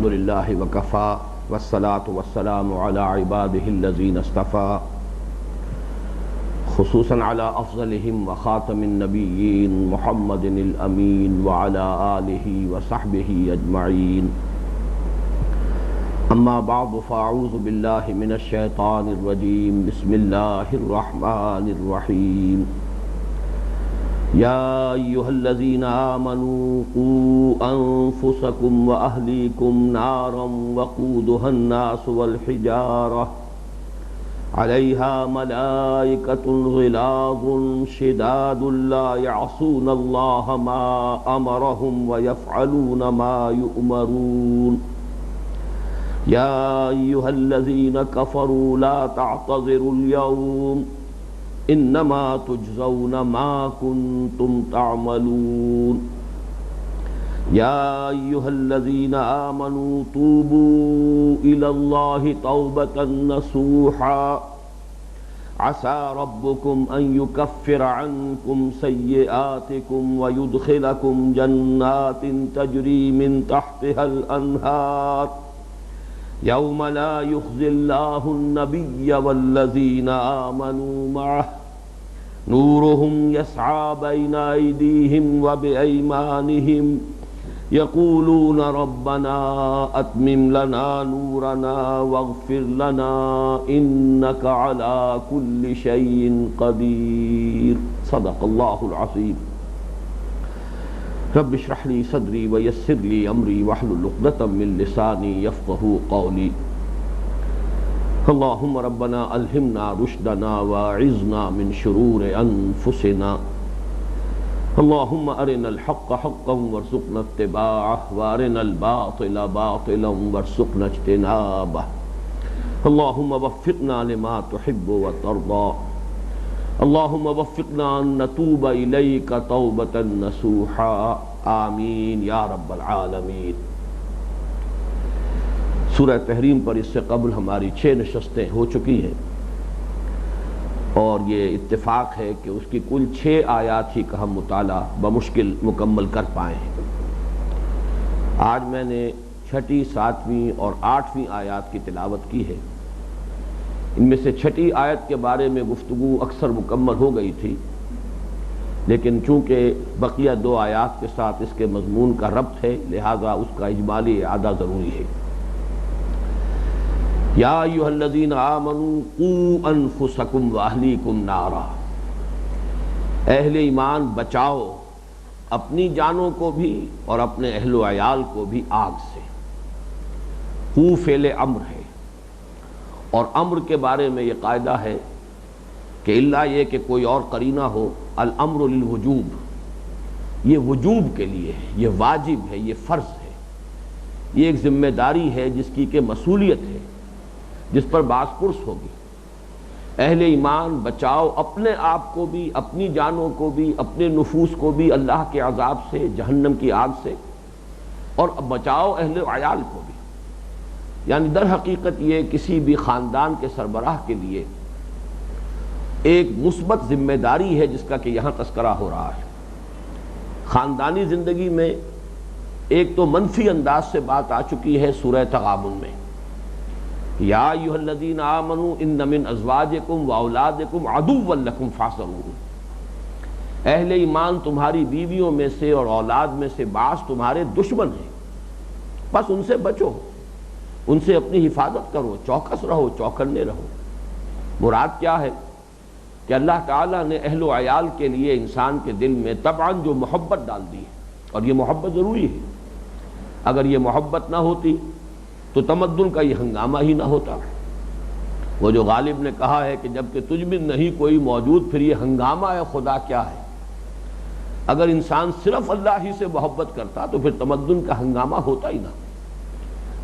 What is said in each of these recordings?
الحمد لله وكفى والصلاة والسلام على عباده الذين اصطفى خصوصا على أفضلهم وخاتم النبيين محمد الأمين وعلى آله وصحبه أجمعين. أما بعد فأعوذ بالله من الشيطان الرجيم. بسم الله الرحمن الرحيم. يا أيها الذين آمنوا قوا أنفسكم وأهليكم نارا وقودها الناس والحجارة عليها ملائكة غلاظ شداد لا يعصون الله ما أمرهم ويفعلون ما يؤمرون. يا أيها الذين كفروا لا تعتذروا اليوم انما تجزون ما كنتم تعملون. يا ايها الذين آمنوا توبوا الى الله توبة نصوحا عسى ربكم ان يكفر عنكم سيئاتكم ويدخلكم جنات تجري من تحتها الانهار يوم لا يخزي الله النبي والذين آمنوا معه نورهم يسعى بين أيديهم وبأيمانهم يقولون ربنا أتمم لنا نورنا واغفر لنا إنك على كل شيء قدير. صدق الله العظيم. رب اشرح لي صدري ويسر لي امري واحلل عقدة من لساني يفقهوا قولي. اللهم ربنا الهمنا رشدنا واعذنا من شرور انفسنا. اللهم ارنا الحق حقا وارزقنا اتباعه وارنا الباطل باطلا وارزقنا اجتنابه. اللهم وفقنا لما تحب وترضى. اللهم وفقنا ان نتوب الیک توبۃ نصوحا. آمین یا رب العالمین. سورہ تحریم پر اس سے قبل ہماری 6 نشستیں ہو چکی ہیں اور یہ اتفاق ہے کہ اس کی کل 6 آیات ہی کا ہم مطالعہ بمشکل مکمل کر پائے ہیں. آج میں نے 6ٹھی 7ویں اور 8ویں آیات کی تلاوت کی ہے. ان میں سے 6ٹھی آیت کے بارے میں گفتگو اکثر مکمل ہو گئی تھی، لیکن چونکہ بقیہ 2 آیات کے ساتھ اس کے مضمون کا ربط ہے لہذا اس کا اجمالی اعادہ ضروری ہے. یا ایھا الذین آمنوا قوا انفسکم واہلیکم نارا. اہل ایمان بچاؤ اپنی جانوں کو بھی اور اپنے اہل و عیال کو بھی آگ سے. قو فعل امر ہے اور امر کے بارے میں یہ قاعدہ ہے کہ الا یہ کہ کوئی اور قرینہ ہو، الامر للوجوب، یہ وجوب کے لیے ہے، یہ واجب ہے، یہ فرض ہے، یہ ایک ذمہ داری ہے جس کی کہ مسئولیت ہے، جس پر باس پرس ہوگی. اہل ایمان بچاؤ اپنے آپ کو بھی، اپنی جانوں کو بھی، اپنے نفوس کو بھی اللہ کے عذاب سے، جہنم کی آگ سے، اور بچاؤ اہل عیال کو بھی. یعنی در حقیقت یہ کسی بھی خاندان کے سربراہ کے لیے ایک مثبت ذمہ داری ہے جس کا کہ یہاں تذکرہ ہو رہا ہے. خاندانی زندگی میں ایک تو منفی انداز سے بات آ چکی ہے سورہ تغابن میں. یا ایھا الذین آمنوا ان من ازواجکم واولادکم عدوا لکم فاحذروہم. اہل ایمان تمہاری بیویوں میں سے اور اولاد میں سے بعض تمہارے دشمن ہیں، بس ان سے بچو، ان سے اپنی حفاظت کرو، چوکس رہو، چوکنے رہو. مراد کیا ہے کہ اللہ تعالیٰ نے اہل و عیال کے لیے انسان کے دل میں طبعاً جو محبت ڈال دی ہے، اور یہ محبت ضروری ہے. اگر یہ محبت نہ ہوتی تو تمدن کا یہ ہنگامہ ہی نہ ہوتا. وہ جو غالب نے کہا ہے کہ جب کہ تجھ میں نہیں کوئی موجود پھر یہ ہنگامہ ہے خدا کیا ہے. اگر انسان صرف اللہ ہی سے محبت کرتا تو پھر تمدن کا ہنگامہ ہوتا ہی نہ.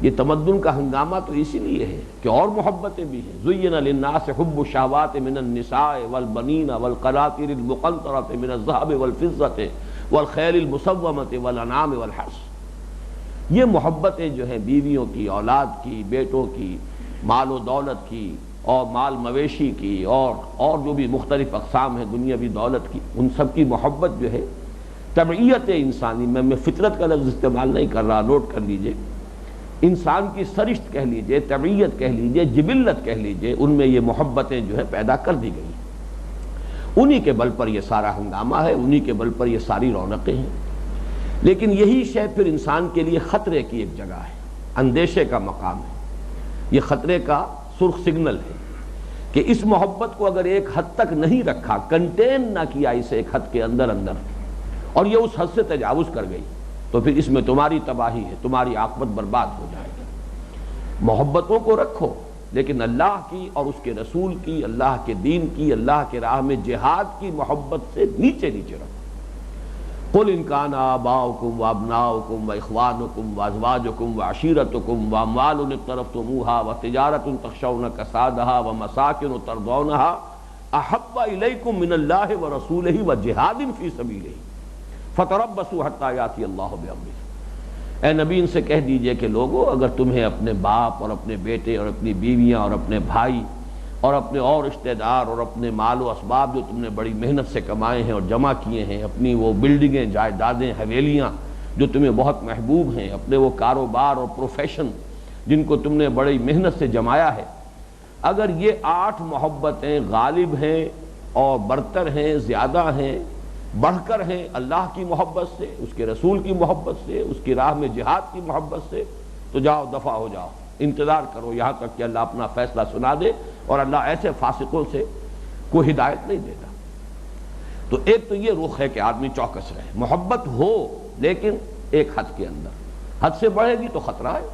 یہ تمدن کا ہنگامہ تو اسی لیے ہے کہ اور محبتیں بھی ہیں. زین للناس حب الشہوات من النساء والبنین والقناطیر المقنطرۃ من الذهب والفضة والخیل المسومۃ والانعام والحرث. یہ محبتیں جو ہیں بیویوں کی، اولاد کی، بیٹوں کی، مال و دولت کی اور مال مویشی کی اور جو بھی مختلف اقسام ہیں دنیاوی دولت کی، ان سب کی محبت جو ہے طبعیت انسانی میں فطرت کا لفظ استعمال نہیں کر رہا، نوٹ کر لیجئے. انسان کی سرشت کہہ لیجئے، طبیعت کہہ لیجئے، جبلت کہہ لیجئے، ان میں یہ محبتیں جو ہے پیدا کر دی گئی ہیں۔ انہی کے بل پر یہ سارا ہنگامہ ہے، انہی کے بل پر یہ ساری رونقیں ہیں۔ لیکن یہی شے پھر انسان کے لیے خطرے کی ایک جگہ ہے، اندیشے کا مقام ہے، یہ خطرے کا سرخ سگنل ہے کہ اس محبت کو اگر ایک حد تک نہیں رکھا، کنٹین نہ کیا اسے ایک حد کے اندر اور یہ اس حد سے تجاوز کر گئی، تو پھر اس میں تمہاری تباہی ہے، تمہاری عاقبت برباد ہو جائے گی۔ محبتوں کو رکھو، لیکن اللہ کی اور اس کے رسول کی، اللہ کے دین کی، اللہ کے راہ میں جہاد کی محبت سے نیچے نیچے رکھو۔ قل ان کان آباؤکم وابناؤکم واخوانکم وازواجکم وعشیرتکم واموال اقترفتموها وتجارۃ تخشون کسادها ومساکن ترضونها احب الیکم من اللہ ورسولہ وجہاد فی سبیلہ فتربصوا حتی یاتی اللہ بامرہ۔ اے نبی ان سے کہہ دیجئے کہ لوگو، اگر تمہیں اپنے باپ اور اپنے بیٹے اور اپنی بیویاں اور اپنے بھائی اور اپنے اور رشتہ دار اور اپنے مال و اسباب جو تم نے بڑی محنت سے کمائے ہیں اور جمع کیے ہیں، اپنی وہ بلڈنگیں، جائیدادیں، حویلیاں جو تمہیں بہت محبوب ہیں، اپنے وہ کاروبار اور پروفیشن جن کو تم نے بڑی محنت سے جمایا ہے، اگر یہ 8 محبتیں غالب ہیں اور برتر ہیں، زیادہ ہیں، بڑھ کر ہیں اللہ کی محبت سے، اس کے رسول کی محبت سے، اس کی راہ میں جہاد کی محبت سے، تو جاؤ دفع ہو جاؤ، انتظار کرو یہاں تک کہ اللہ اپنا فیصلہ سنا دے، اور اللہ ایسے فاسقوں سے کوئی ہدایت نہیں دیتا۔ تو ایک تو یہ رخ ہے کہ آدمی چوکس رہے، محبت ہو لیکن ایک حد کے اندر، حد سے بڑھے گی تو خطرہ ہے۔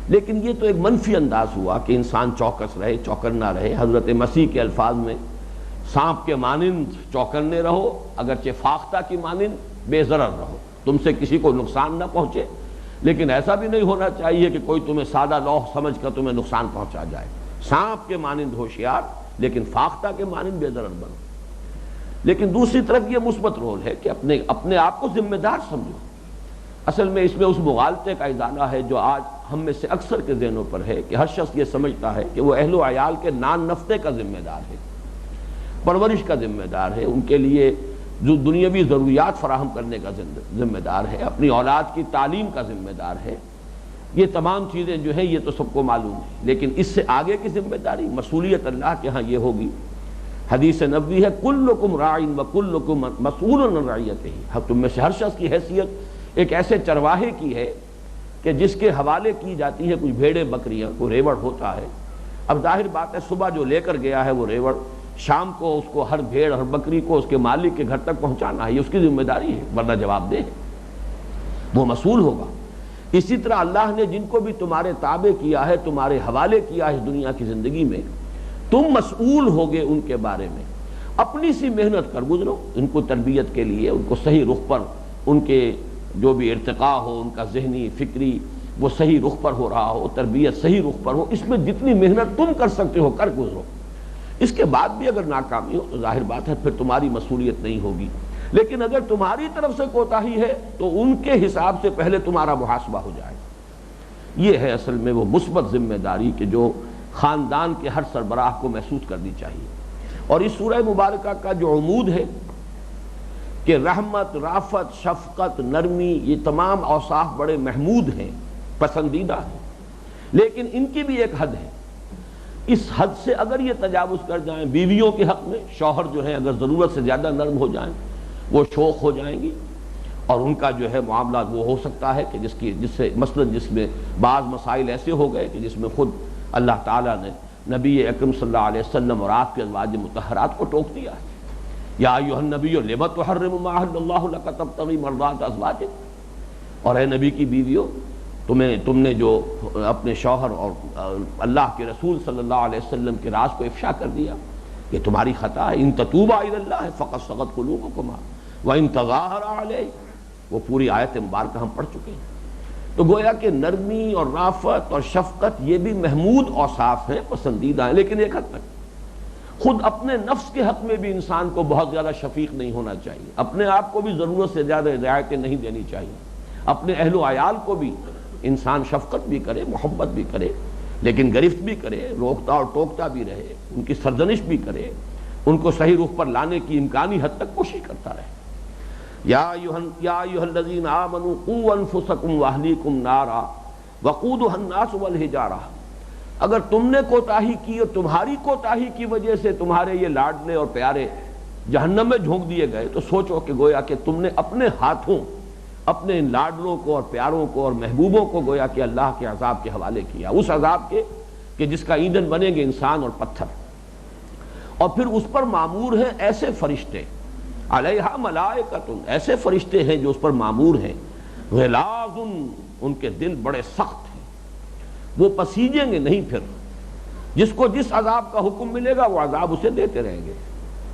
لیکن یہ تو ایک منفی انداز ہوا کہ انسان چوکس رہے، چوکنا رہے۔ حضرت مسیح کے الفاظ میں سانپ کے مانند چوکنے رہو، اگرچہ فاختہ کی مانند بے ضرر رہو، تم سے کسی کو نقصان نہ پہنچے، لیکن ایسا بھی نہیں ہونا چاہیے کہ کوئی تمہیں سادہ لوح سمجھ کر تمہیں نقصان پہنچا جائے۔ سانپ کے مانند ہوشیار، لیکن فاختہ کے مانند بے ضرر بنو۔ لیکن دوسری طرف یہ مثبت رول ہے کہ اپنے آپ کو ذمہ دار سمجھو۔ اصل میں اس میں اس مغالطے کا ازالہ ہے جو آج ہم میں سے اکثر کے ذہنوں پر ہے کہ ہر شخص یہ سمجھتا ہے کہ وہ اہل و عیال کے نان نفتے کا ذمہ دار ہے، پرورش کا ذمہ دار ہے، ان کے لیے جو دنیاوی ضروریات فراہم کرنے کا ذمہ دار ہے، اپنی اولاد کی تعلیم کا ذمہ دار ہے۔ یہ تمام چیزیں جو ہیں یہ تو سب کو معلوم ہے، لیکن اس سے آگے کی ذمہ داری، مسئولیت اللہ کے ہاں یہ ہوگی۔ حدیث نبوی ہے کلکم راع وکلکم مسئول عن رعیتہ، تم میں سے ہر شخص کی حیثیت ایک ایسے چرواہے کی ہے کہ جس کے حوالے کی جاتی ہے کچھ بھیڑیں بکریاں، کوئی ریوڑ ہوتا ہے۔ اب ظاہر بات ہے صبح جو لے کر گیا ہے وہ ریوڑ، شام کو اس کو ہر بھیڑ ہر بکری کو اس کے مالک کے گھر تک پہنچانا ہے، یہ اس کی ذمہ داری ہے، ورنہ جواب دہ ہے، وہ مسئول ہوگا۔ اسی طرح اللہ نے جن کو بھی تمہارے تابع کیا ہے، تمہارے حوالے کیا ہے اس دنیا کی زندگی میں، تم مسئول ہوگے ان کے بارے میں۔ اپنی سی محنت کر گزرو ان کو تربیت کے لیے، ان کو صحیح رخ پر، ان کے جو بھی ارتقاء ہو، ان کا ذہنی فکری وہ صحیح رخ پر ہو رہا ہو، تربیت صحیح رخ پر ہو، اس میں جتنی محنت تم کر سکتے ہو کر گزرو۔ اس کے بعد بھی اگر ناکامی ہو تو ظاہر بات ہے پھر تمہاری مسئولیت نہیں ہوگی، لیکن اگر تمہاری طرف سے کوتاہی ہے تو ان کے حساب سے پہلے تمہارا محاسبہ ہو جائے۔ یہ ہے اصل میں وہ مثبت ذمہ داری کہ جو خاندان کے ہر سربراہ کو محسوس کرنی چاہیے۔ اور اس سورہ مبارکہ کا جو عمود ہے کہ رحمت، رافت، شفقت، نرمی، یہ تمام اوصاف بڑے محمود ہیں، پسندیدہ ہیں، لیکن ان کی بھی ایک حد ہے۔ اس حد سے اگر یہ تجاوز کر جائیں بیویوں کے حق میں، شوہر جو ہیں اگر ضرورت سے زیادہ نرم ہو جائیں وہ شوخ ہو جائیں گی، اور ان کا جو ہے معاملات وہ ہو سکتا ہے کہ جس سے مثلاً جس میں بعض مسائل ایسے ہو گئے کہ جس میں خود اللہ تعالیٰ نے نبی اکرم صلی اللہ علیہ وسلم اور آپ کے ازواج مطہرات کو ٹوک دیا ہے۔ یا ایھا النبی لم تحرم ما احل اللہ لک تبتغی مرضات ازواجک، اور اے نبی کی بیویوں تم نے جو اپنے شوہر اور اللہ کے رسول صلی اللہ علیہ وسلم کے راز کو افشا کر دیا، یہ تمہاری خطا ہے۔ ان تتوبا الی اللہ فقد صغت قلوبکما وان تظاہرا علیہ، وہ پوری آیت مبارکہ ہم پڑھ چکے ہیں۔ تو گویا کہ نرمی اور رافت اور شفقت یہ بھی محمود اوصاف ہیں، پسندیدہ ہیں، لیکن ایک حد تک۔ خود اپنے نفس کے حق میں بھی انسان کو بہت زیادہ شفیق نہیں ہونا چاہیے، اپنے آپ کو بھی ضرورت سے زیادہ رعایتیں نہیں دینی چاہیے، اپنے اہل و عیال کو بھی انسان شفقت بھی کرے، محبت بھی کرے، لیکن گرفت بھی کرے، روکتا اور ٹوکتا بھی رہے، ان کی سرزنش بھی کرے، ان کو صحیح رخ پر لانے کی امکانی حد تک کوشش کرتا رہے۔ یا ایھا الذین آمنوا قوا انفسکم واہلیکم نارا، وقودها الناس والحجارہ، اگر تم نے کوتاہی کی اور تمہاری کوتاہی کی وجہ سے تمہارے یہ لاڈلے اور پیارے جہنم میں جھونک دیے گئے، تو سوچو کہ گویا کہ تم نے اپنے ہاتھوں اپنے ان لاڈلوں کو اور پیاروں کو اور محبوبوں کو گویا کہ اللہ کے عذاب کے حوالے کیا، اس عذاب کے کہ جس کا ایندھن بنیں گے انسان اور پتھر۔ اور پھر اس پر معمور ہیں ایسے فرشتے، علیہا ملائکۃ، ایسے فرشتے ہیں جو اس پر معمور ہیں، غلاظ، ان کے دل بڑے سخت ہیں، وہ پسیجیں گے نہیں، پھر جس کو جس عذاب کا حکم ملے گا وہ عذاب اسے دیتے رہیں گے،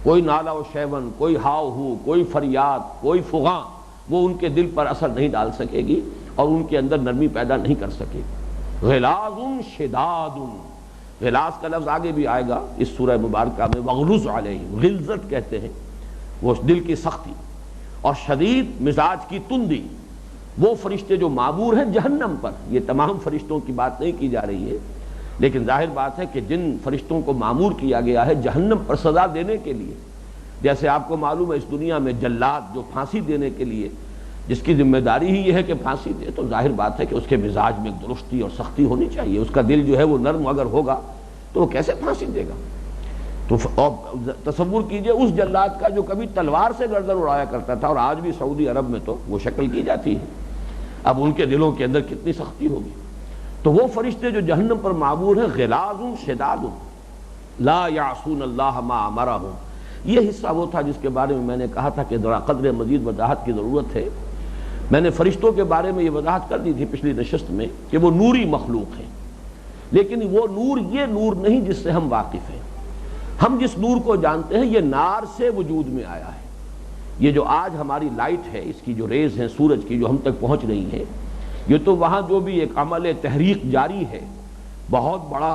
کوئی نالا و شیون، کوئی ہاؤ ہو، کوئی فریاد، کوئی فغاں وہ ان کے دل پر اثر نہیں ڈال سکے گی اور ان کے اندر نرمی پیدا نہیں کر سکے گی۔ غلاظ شداد، غلاظ کا لفظ آگے بھی آئے گا اس سورہ مبارکہ میں، وغلظ علیہم، غلظت کہتے ہیں وہ دل کی سختی، اور شدید مزاج کی تندی، وہ فرشتے جو معمور ہیں جہنم پر۔ یہ تمام فرشتوں کی بات نہیں کی جا رہی ہے، لیکن ظاہر بات ہے کہ جن فرشتوں کو معمور کیا گیا ہے جہنم پر سزا دینے کے لیے، جیسے آپ کو معلوم ہے اس دنیا میں جلاد جو پھانسی دینے کے لیے جس کی ذمہ داری ہی یہ ہے کہ پھانسی دے، تو ظاہر بات ہے کہ اس کے مزاج میں ایک درستی اور سختی ہونی چاہیے، اس کا دل جو ہے وہ نرم اگر ہوگا تو وہ کیسے پھانسی دے گا؟ تو تصور کیجئے اس جلاد کا جو کبھی تلوار سے گردن اڑایا کرتا تھا، اور آج بھی سعودی عرب میں تو وہ شکل کی جاتی ہے، اب ان کے دلوں کے اندر کتنی سختی ہوگی۔ تو وہ فرشتے جو جہنم پر معمور ہیں، غلاظ شداد لا یعصون اللہ ما امرہم، یہ حصہ وہ تھا جس کے بارے میں نے کہا تھا کہ ذرا قدر مزید وضاحت کی ضرورت ہے۔ میں نے فرشتوں کے بارے میں یہ وضاحت کر دی تھی پچھلی نشست میں کہ وہ نوری مخلوق ہیں، لیکن وہ نور یہ نور نہیں جس سے ہم واقف ہیں۔ ہم جس نور کو جانتے ہیں یہ نار سے وجود میں آیا ہے۔ یہ جو آج ہماری لائٹ ہے، اس کی جو ریز ہیں سورج کی جو ہم تک پہنچ رہی ہیں، یہ تو وہاں جو بھی ایک عمل تحریک جاری ہے، بہت بڑا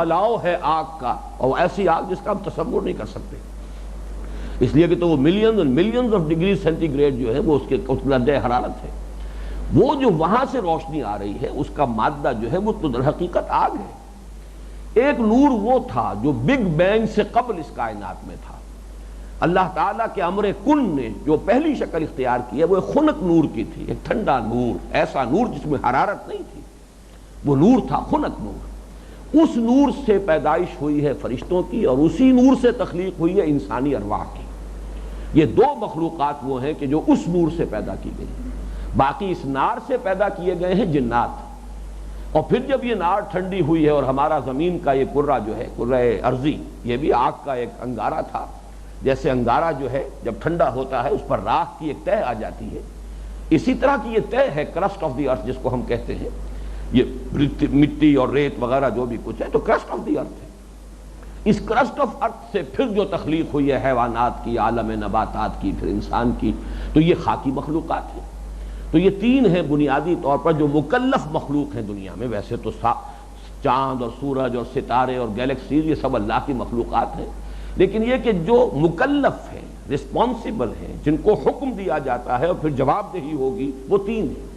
الاؤ ہے آگ کا، اور ایسی آگ جس کا ہم تصور نہیں کر سکتے، اس لیے کہ تو وہ ملینز اور millions of degree centigrade جو ہے وہ اس کے درجہ حرارت ہے۔ وہ جو وہاں سے روشنی آ رہی ہے اس کا مادہ جو ہے وہ تو در حقیقت آگ ہے۔ ایک نور وہ تھا جو بگ بینگ سے قبل اس کائنات میں تھا، اللہ تعالیٰ کے امر کن نے جو پہلی شکل اختیار کی ہے وہ ایک خنک نور کی تھی، ایک ٹھنڈا نور، ایسا نور جس میں حرارت نہیں تھی، وہ نور تھا خنک نور۔ اس نور سے پیدائش ہوئی ہے فرشتوں کی، اور اسی نور سے تخلیق ہوئی ہے انسانی ارواح کی۔ یہ دو مخلوقات وہ ہیں کہ جو اس نور سے پیدا کی گئی، باقی اس نار سے پیدا کیے گئے ہیں جنات۔ اور پھر جب یہ نار ٹھنڈی ہوئی ہے اور ہمارا زمین کا یہ کرہ جو ہے کرہ ارضی، یہ بھی آگ کا ایک انگارہ تھا، جیسے انگارہ جو ہے جب ٹھنڈا ہوتا ہے اس پر راکھ کی ایک تہ آ جاتی ہے، اسی طرح کی یہ تہ ہے کرسٹ آف دی ارتھ جس کو ہم کہتے ہیں، یہ مٹی اور ریت وغیرہ جو بھی کچھ ہے تو کرسٹ آف دی ارتھ ہے۔ اس کرسٹ آف ارتھ سے پھر جو تخلیق ہوئی ہے حیوانات کی، عالم نباتات کی، پھر انسان کی، تو یہ خاکی مخلوقات ہیں۔ تو یہ تین ہیں بنیادی طور پر جو مکلف مخلوق ہیں دنیا میں۔ ویسے تو چاند اور سورج اور ستارے اور گیلیکسیز یہ سب اللہ کی مخلوقات ہیں، لیکن یہ کہ جو مکلف ہیں، رسپانسبل ہیں، جن کو حکم دیا جاتا ہے اور پھر جواب دہی ہوگی، وہ تین ہیں،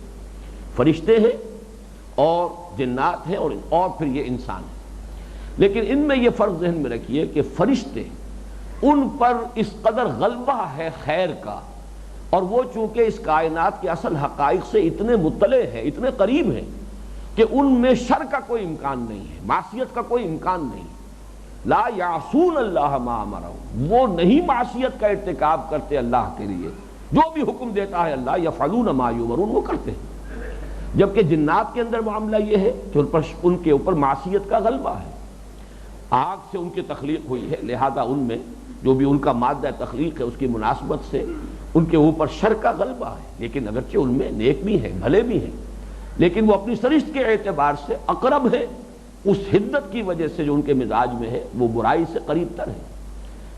فرشتے ہیں اور جنات ہیں اور پھر یہ انسان ہیں۔ لیکن ان میں یہ فرق ذہن میں رکھیے کہ فرشتے ان پر اس قدر غلبہ ہے خیر کا، اور وہ چونکہ اس کائنات کے اصل حقائق سے اتنے مطلع ہیں، اتنے قریب ہیں کہ ان میں شر کا کوئی امکان نہیں ہے، معصیت کا کوئی امکان نہیں۔ لا یعصون اللہ ما امرہم، وہ نہیں معصیت کا ارتکاب کرتے اللہ کے لیے، جو بھی حکم دیتا ہے اللہ، یفعلون ما یؤمرون، وہ کرتے ہیں۔ جبکہ جنات کے اندر معاملہ یہ ہے کہ ان کے اوپر معصیت کا غلبہ ہے، آگ سے ان کی تخلیق ہوئی ہے، لہذا ان میں جو بھی ان کا مادہ تخلیق ہے اس کی مناسبت سے ان کے اوپر شر کا غلبہ ہے، لیکن اگرچہ ان میں نیک بھی ہیں، بھلے بھی ہیں، لیکن وہ اپنی سرشت کے اعتبار سے اقرب ہے، اس حدت کی وجہ سے جو ان کے مزاج میں ہے وہ برائی سے قریب تر ہے۔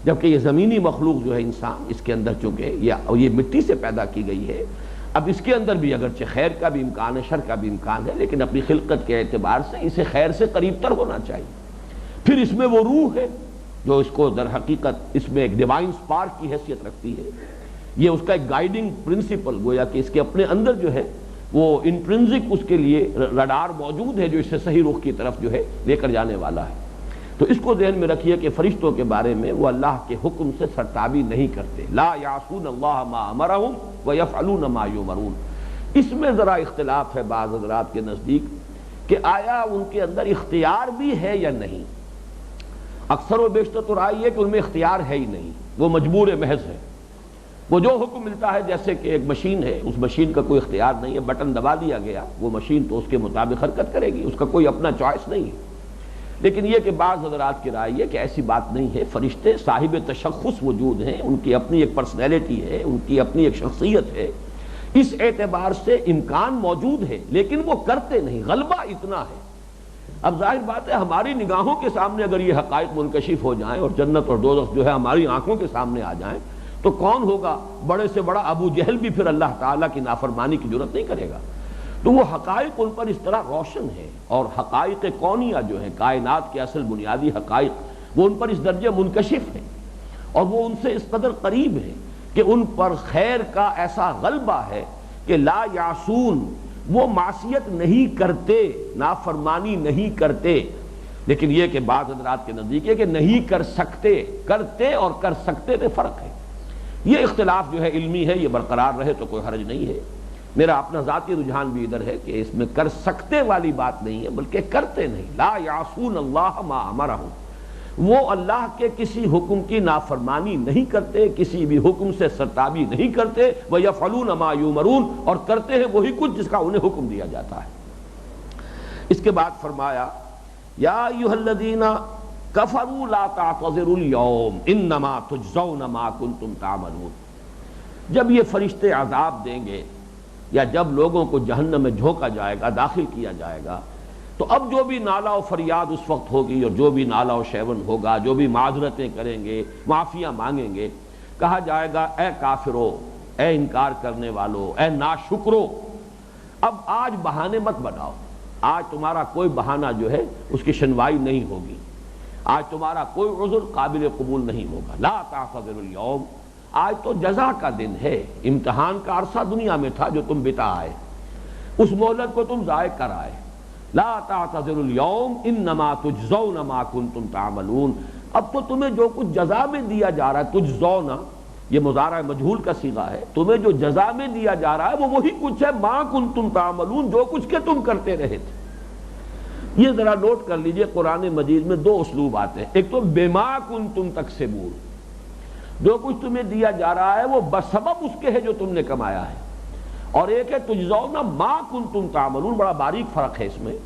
جبکہ یہ زمینی مخلوق جو ہے انسان، اس کے اندر چونکہ یہ مٹی سے پیدا کی گئی ہے، اب اس کے اندر بھی اگرچہ خیر کا بھی امکان ہے، شر کا بھی امکان ہے، لیکن اپنی خلقت کے اعتبار سے اسے خیر سے قریب تر ہونا چاہیے۔ پھر اس میں وہ روح ہے جو اس کو در حقیقت اس میں ایک ڈیوائن سپارک کی حیثیت رکھتی ہے، یہ اس کا ایک گائیڈنگ پرنسپل، گویا کہ اس کے اپنے اندر جو ہے وہ انٹرنزک اس کے لیے رڈار موجود ہے جو اسے صحیح رخ کی طرف جو ہے لے کر جانے والا ہے۔ تو اس کو ذہن میں رکھیے کہ فرشتوں کے بارے میں وہ اللہ کے حکم سے سرتابی نہیں کرتے، لا یعصون اللہ ما امرہم ویفعلون ما یؤمرون۔ اس میں ذرا اختلاف ہے بعض حضرات کے نزدیک کہ آیا ان کے اندر اختیار بھی ہے یا نہیں۔ اکثر و بیشتر تو رائے ہے کہ ان میں اختیار ہے ہی نہیں، وہ مجبور محض ہے، وہ جو حکم ملتا ہے، جیسے کہ ایک مشین ہے، اس مشین کا کوئی اختیار نہیں ہے، بٹن دبا دیا گیا، وہ مشین تو اس کے مطابق حرکت کرے گی، اس کا کوئی اپنا چوائس نہیں ہے۔ لیکن یہ کہ بعض حضرات کی رائے ہے کہ ایسی بات نہیں ہے، فرشتے صاحب تشخص وجود ہیں، ان کی اپنی ایک پرسنالٹی ہے، ان کی اپنی ایک شخصیت ہے، اس اعتبار سے امکان موجود ہے، لیکن وہ کرتے نہیں، غلبہ اتنا ہے۔ اب ظاہر بات ہے ہماری نگاہوں کے سامنے اگر یہ حقائق منکشف ہو جائیں اور جنت اور دوزخ جو ہے ہماری آنکھوں کے سامنے آ جائیں تو کون ہوگا؟ بڑے سے بڑا ابو جہل بھی پھر اللہ تعالیٰ کی نافرمانی کی جرات نہیں کرے گا۔ تو وہ حقائق ان پر اس طرح روشن ہیں، اور حقائق کونیہ جو ہیں، کائنات کے اصل بنیادی حقائق، وہ ان پر اس درجے منکشف ہیں، اور وہ ان سے اس قدر قریب ہیں کہ ان پر خیر کا ایسا غلبہ ہے کہ لا یعصون، وہ معصیت نہیں کرتے، نافرمانی نہیں کرتے۔ لیکن یہ کہ بعض حضرات کے نزدیک ہے کہ نہیں کر سکتے، کرتے اور کر سکتے میں فرق ہے۔ یہ اختلاف جو ہے علمی ہے، یہ برقرار رہے تو کوئی حرج نہیں ہے۔ میرا اپنا ذاتی رجحان بھی ادھر ہے کہ اس میں کر سکتے والی بات نہیں ہے، بلکہ کرتے نہیں۔ لا یعصون اللہ ما امرہم، وہ اللہ کے کسی حکم کی نافرمانی نہیں کرتے، کسی بھی حکم سے سرتابی نہیں کرتے، وَيَفْعَلُونَ مَا يُؤْمَرُونَ، اور کرتے ہیں وہی کچھ جس کا انہیں حکم دیا جاتا ہے۔ اس کے بعد فرمایا یا ایھا الذین کفروا لا تعتذروا اليوم انما تجزون ما کنتم تعملون۔ جب یہ فرشتے عذاب دیں گے یا جب لوگوں کو جہنم میں جھونکا جائے گا، داخل کیا جائے گا، تو اب جو بھی نالہ و فریاد اس وقت ہوگی اور جو بھی نالہ و شیون ہوگا، جو بھی معذرتیں کریں گے، معافیاں مانگیں گے، کہا جائے گا اے کافرو، اے انکار کرنے والو، اے ناشکرو، اب آج بہانے مت بناؤ، آج تمہارا کوئی بہانہ جو ہے اس کی شنوائی نہیں ہوگی، آج تمہارا کوئی عذر قابل قبول نہیں ہوگا۔ لا تعتذروا اليوم، آج تو جزا کا دن ہے، امتحان کا عرصہ دنیا میں تھا جو تم بتا آئے، اس مہلت کو تم ضائع کر آئے۔ لا تعتذروا اليوم انما تجزون ما کنتم تعملون، اب تو تمہیں جو کچھ جزا میں دیا جا رہا ہے، تجزون یہ مضارع مجہول کا صیغہ ہے، تمہیں جو جزا میں دیا جا رہا ہے وہ وہی کچھ ہے ما کنتم تعملون، جو کچھ کہ تم کرتے رہے تھے۔ یہ ذرا نوٹ کر لیجئے، قرآن مجید میں دو اسلوب آتے ہیں، ایک تو بما کنتم تکسبون، جو کچھ تمہیں دیا جا رہا ہے وہ بسبب اس کے ہے جو تم نے کمایا ہے، اور ایک ہے تجزون ما کنتم تعملون۔ بڑا باریک فرق ہے اس میں۔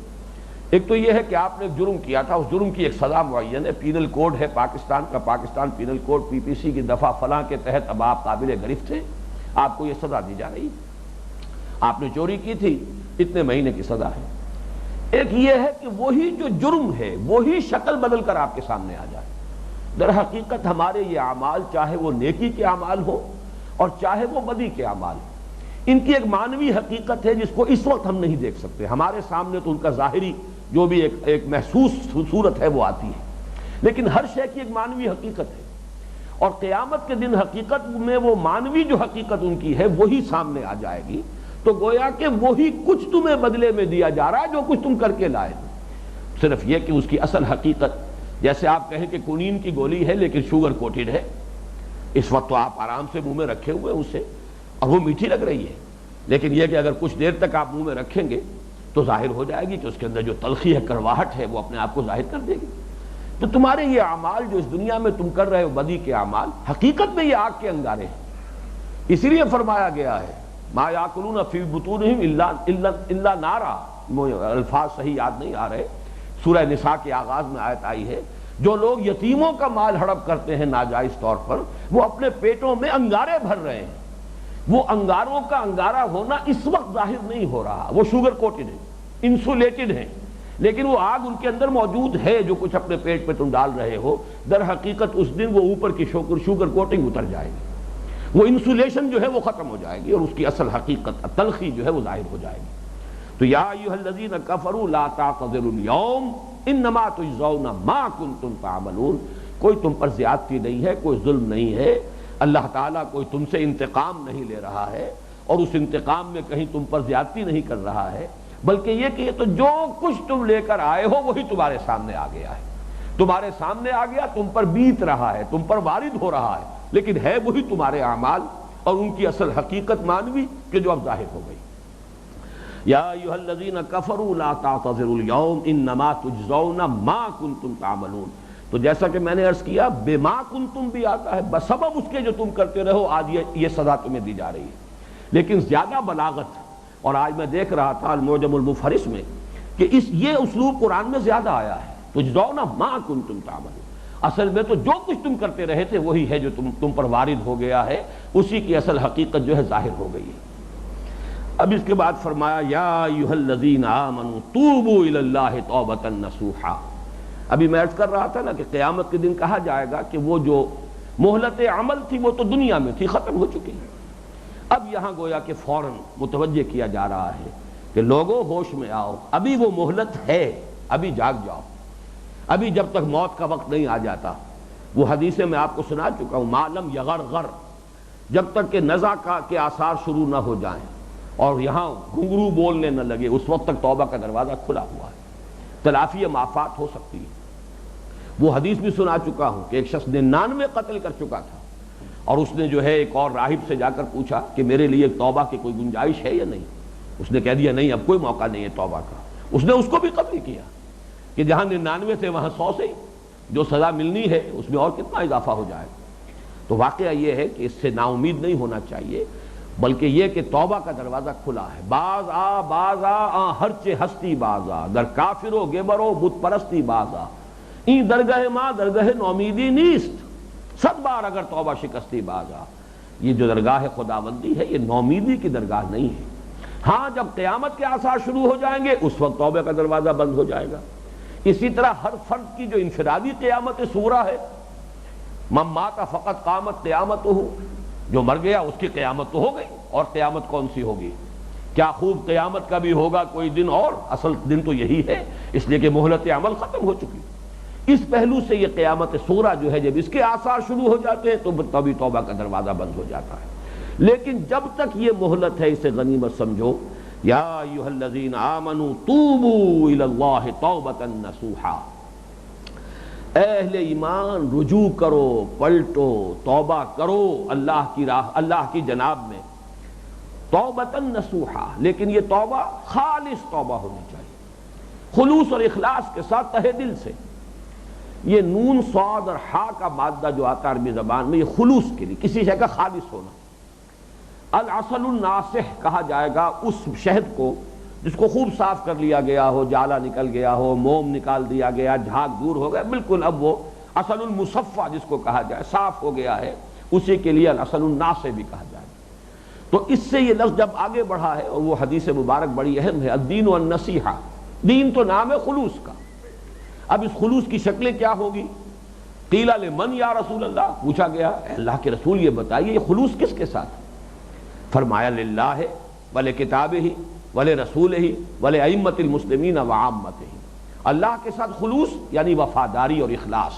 ایک تو یہ ہے کہ آپ نے ایک جرم کیا تھا، اس جرم کی ایک سزا معین ہے، پینل کوڈ ہے پاکستان کا، پاکستان پینل کوڈ PPC کی دفعہ فلاں کے تحت اب آپ قابل گرفت تھے، آپ کو یہ سزا دی جا رہی، آپ نے چوری کی تھی، اتنے مہینے کی سزا ہے۔ ایک یہ ہے کہ وہی جو جرم ہے وہی شکل بدل کر آپ کے سامنے آ جائے۔ در حقیقت ہمارے یہ اعمال، چاہے وہ نیکی کے اعمال ہو اور چاہے وہ بدی کے اعمال، ان کی ایک معنوی حقیقت ہے جس کو اس وقت ہم نہیں دیکھ سکتے، ہمارے سامنے تو ان کا ظاہری جو بھی ایک محسوس صورت ہے وہ آتی ہے، لیکن ہر شے کی ایک معنوی حقیقت ہے، اور قیامت کے دن حقیقت میں وہ معنوی جو حقیقت ان کی ہے وہی سامنے آ جائے گی، تو گویا کہ وہی کچھ تمہیں بدلے میں دیا جا رہا ہے جو کچھ تم کر کے لائے، صرف یہ کہ اس کی اصل حقیقت، جیسے آپ کہیں کہ کنین کی گولی ہے لیکن شوگر کوٹڈ ہے، اس وقت تو آپ آرام سے منہ میں رکھے ہوئے اسے اور وہ میٹھی لگ رہی ہے، لیکن یہ کہ اگر کچھ دیر تک آپ منہ میں رکھیں گے تو ظاہر ہو جائے گی کہ اس کے اندر جو تلخی ہے، کڑواہٹ ہے، وہ اپنے آپ کو ظاہر کر دے گی۔ تو تمہارے یہ اعمال جو اس دنیا میں تم کر رہے ہو، بدی کے اعمال، حقیقت میں یہ آگ کے انگارے ہیں، اسی لیے فرمایا گیا ہے ما یاکلون فی بطونہم الا نارا، الفاظ صحیح یاد نہیں آ رہے، سورہ نساء کے آغاز میں آیت آئی ہے، جو لوگ یتیموں کا مال ہڑپ کرتے ہیں ناجائز طور پر، وہ اپنے پیٹوں میں انگارے بھر رہے ہیں۔ وہ انگاروں کا انگارہ ہونا اس وقت ظاہر نہیں ہو رہا، وہ شوگر کوٹڈ ہے، انسولیٹڈ ہیں، لیکن وہ آگ ان کے اندر موجود ہے جو کچھ اپنے پیٹ پہ تم ڈال رہے ہو، در حقیقت اس دن وہ اوپر کی شوگر کوٹنگ اتر جائے گی، وہ انسولیشن جو ہے وہ ختم ہو جائے گی، اور اس کی اصل حقیقت تلخی جو ہے وہ ظاہر ہو جائے گی۔ تو یا ایھا الذین کفروا لا تعتذروا اليوم انما تجزون ما کنتم تعملون، کوئی تم پر زیادتی نہیں ہے، کوئی ظلم نہیں ہے، اللہ تعالیٰ کوئی تم سے انتقام نہیں لے رہا ہے، اور اس انتقام میں کہیں تم پر زیادتی نہیں کر رہا ہے، بلکہ یہ کہ یہ تو جو کچھ تم لے کر آئے ہو وہی تمہارے سامنے آ گیا ہے، تمہارے سامنے آ گیا، تم پر بیت رہا ہے، تم پر وارد ہو رہا ہے، لیکن ہے وہی تمہارے اعمال اور ان کی اصل حقیقت مانوی کہ جو اب ظاہر ہو گئی۔ یا ایھا الذین کفروا لا تعتذروا اليوم انما تجزون ما کنتم تعملون. تو جیسا کہ میں نے عرض کیا بما کنتم بھی آتا ہے، بسبب اس کے جو تم کرتے رہو آج یہ سزا تمہیں دی جا رہی ہے. لیکن زیادہ بلاغت، اور آج میں دیکھ رہا تھا المعجم المفہرس میں کہ یہ اسلوب قرآن میں زیادہ آیا ہے، تجزون ما کنتم تعملون. اصل میں تو جو کچھ تم کرتے رہے تھے وہی ہے جو تم پر وارد ہو گیا ہے، اسی کی اصل حقیقت جو ہے ظاہر ہو گئی ہے. اب اس کے بعد فرمایا یا ایھا الذین آمنوا توبوا الی اللہ توبۃ نصوحا. ابھی میں عرض کر رہا تھا نا کہ قیامت کے دن کہا جائے گا کہ وہ جو مہلت عمل تھی وہ تو دنیا میں تھی، ختم ہو چکی. اب یہاں گویا کہ فوراً متوجہ کیا جا رہا ہے کہ لوگوں ہوش میں آؤ، ابھی وہ مہلت ہے، ابھی جاگ جاؤ. ابھی جب تک موت کا وقت نہیں آ جاتا، وہ حدیثیں میں آپ کو سنا چکا ہوں، ما لم یغرغر، جب تک کہ نزع کے آثار شروع نہ ہو جائیں اور یہاں گھنگرو بولنے نہ لگے، اس وقت تک توبہ کا دروازہ کھلا ہوا ہے، تلافی معافات ہو سکتی ہے. وہ حدیث بھی سنا چکا ہوں کہ ایک شخص 99 قتل کر چکا تھا اور اس نے جو ہے ایک اور راہب سے جا کر پوچھا کہ میرے لیے توبہ کی کوئی گنجائش ہے یا نہیں. اس نے کہہ دیا نہیں، اب کوئی موقع نہیں ہے توبہ کا. اس نے اس کو بھی قتل کیا کہ جہاں 99 تھے وہاں 100 سے جو سزا ملنی ہے اس میں اور کتنا اضافہ ہو جائے. تو واقعہ یہ ہے کہ اس سے نا امید نہیں ہونا چاہیے، بلکہ یہ کہ توبہ کا دروازہ کھلا ہے. باز آ ہر چے ہستی باز آ، در کافر و گبر و بت پرستی باز آ، این درگاہ ماں درگاہ نومیدی نیست، 100 بار اگر توبہ شکستی باز آ. یہ جو درگاہ خداوندی ہے یہ نومیدی کی درگاہ نہیں ہے. ہاں جب قیامت کے آثار شروع ہو جائیں گے اس وقت توبہ کا دروازہ بند ہو جائے گا. اسی طرح ہر فرد کی جو انفرادی قیامت صغریٰ ہے، من مات فقط قامت قیامتہ، جو مر گیا اس کی قیامت تو ہو گئی، اور قیامت کون سی ہوگی؟ کیا خوب قیامت کا بھی ہوگا کوئی دن، اور اصل دن تو یہی ہے، اس لیے کہ مہلت عمل ختم ہو چکی. اس پہلو سے یہ قیامت صغریٰ جو ہے جب اس کے آثار شروع ہو جاتے ہیں تو تبھی توبہ کا دروازہ بند ہو جاتا ہے. لیکن جب تک یہ مہلت ہے اسے غنیمت سمجھو. یا ایھا الذین آمنوا توبوا الی اللہ توبۃ نصوحا، اہل ایمان رجوع کرو، پلٹو، توبہ کرو اللہ کی راہ، اللہ کی جناب میں، توبۃ نصوحا. لیکن یہ توبہ خالص توبہ ہونی چاہیے، خلوص اور اخلاص کے ساتھ، تہہ دل سے. یہ نون صاد اور ہا کا مادہ جو آتا ہے عربی زبان میں یہ خلوص کے لیے، کسی شے کا خالص ہونا. العسل الناصح کہا جائے گا اس شہد کو جس کو خوب صاف کر لیا گیا ہو، جالا نکل گیا ہو، موم نکال دیا گیا، جھاگ دور ہو گیا، بالکل اب وہ عسل المصفى جس کو کہا جائے صاف ہو گیا ہے، اسی کے لیے العسل الناصح بھی کہا جائے. تو اس سے یہ لفظ جب آگے بڑھا ہے، اور وہ حدیث مبارک بڑی اہم ہے، الدین والنصیحہ، دین تو نام ہے خلوص کا. اب اس خلوص کی شکلیں کیا ہوگی؟ قیل لمن یا رسول اللہ، پوچھا گیا اے اللہ کے رسول یہ بتائیے یہ خلوص کس کے ساتھ؟ فرمایا للہ ولکتابہ ولرسولہ ولائمۃ المسلمین وعامتہ. اللہ کے ساتھ خلوص یعنی وفاداری اور اخلاص.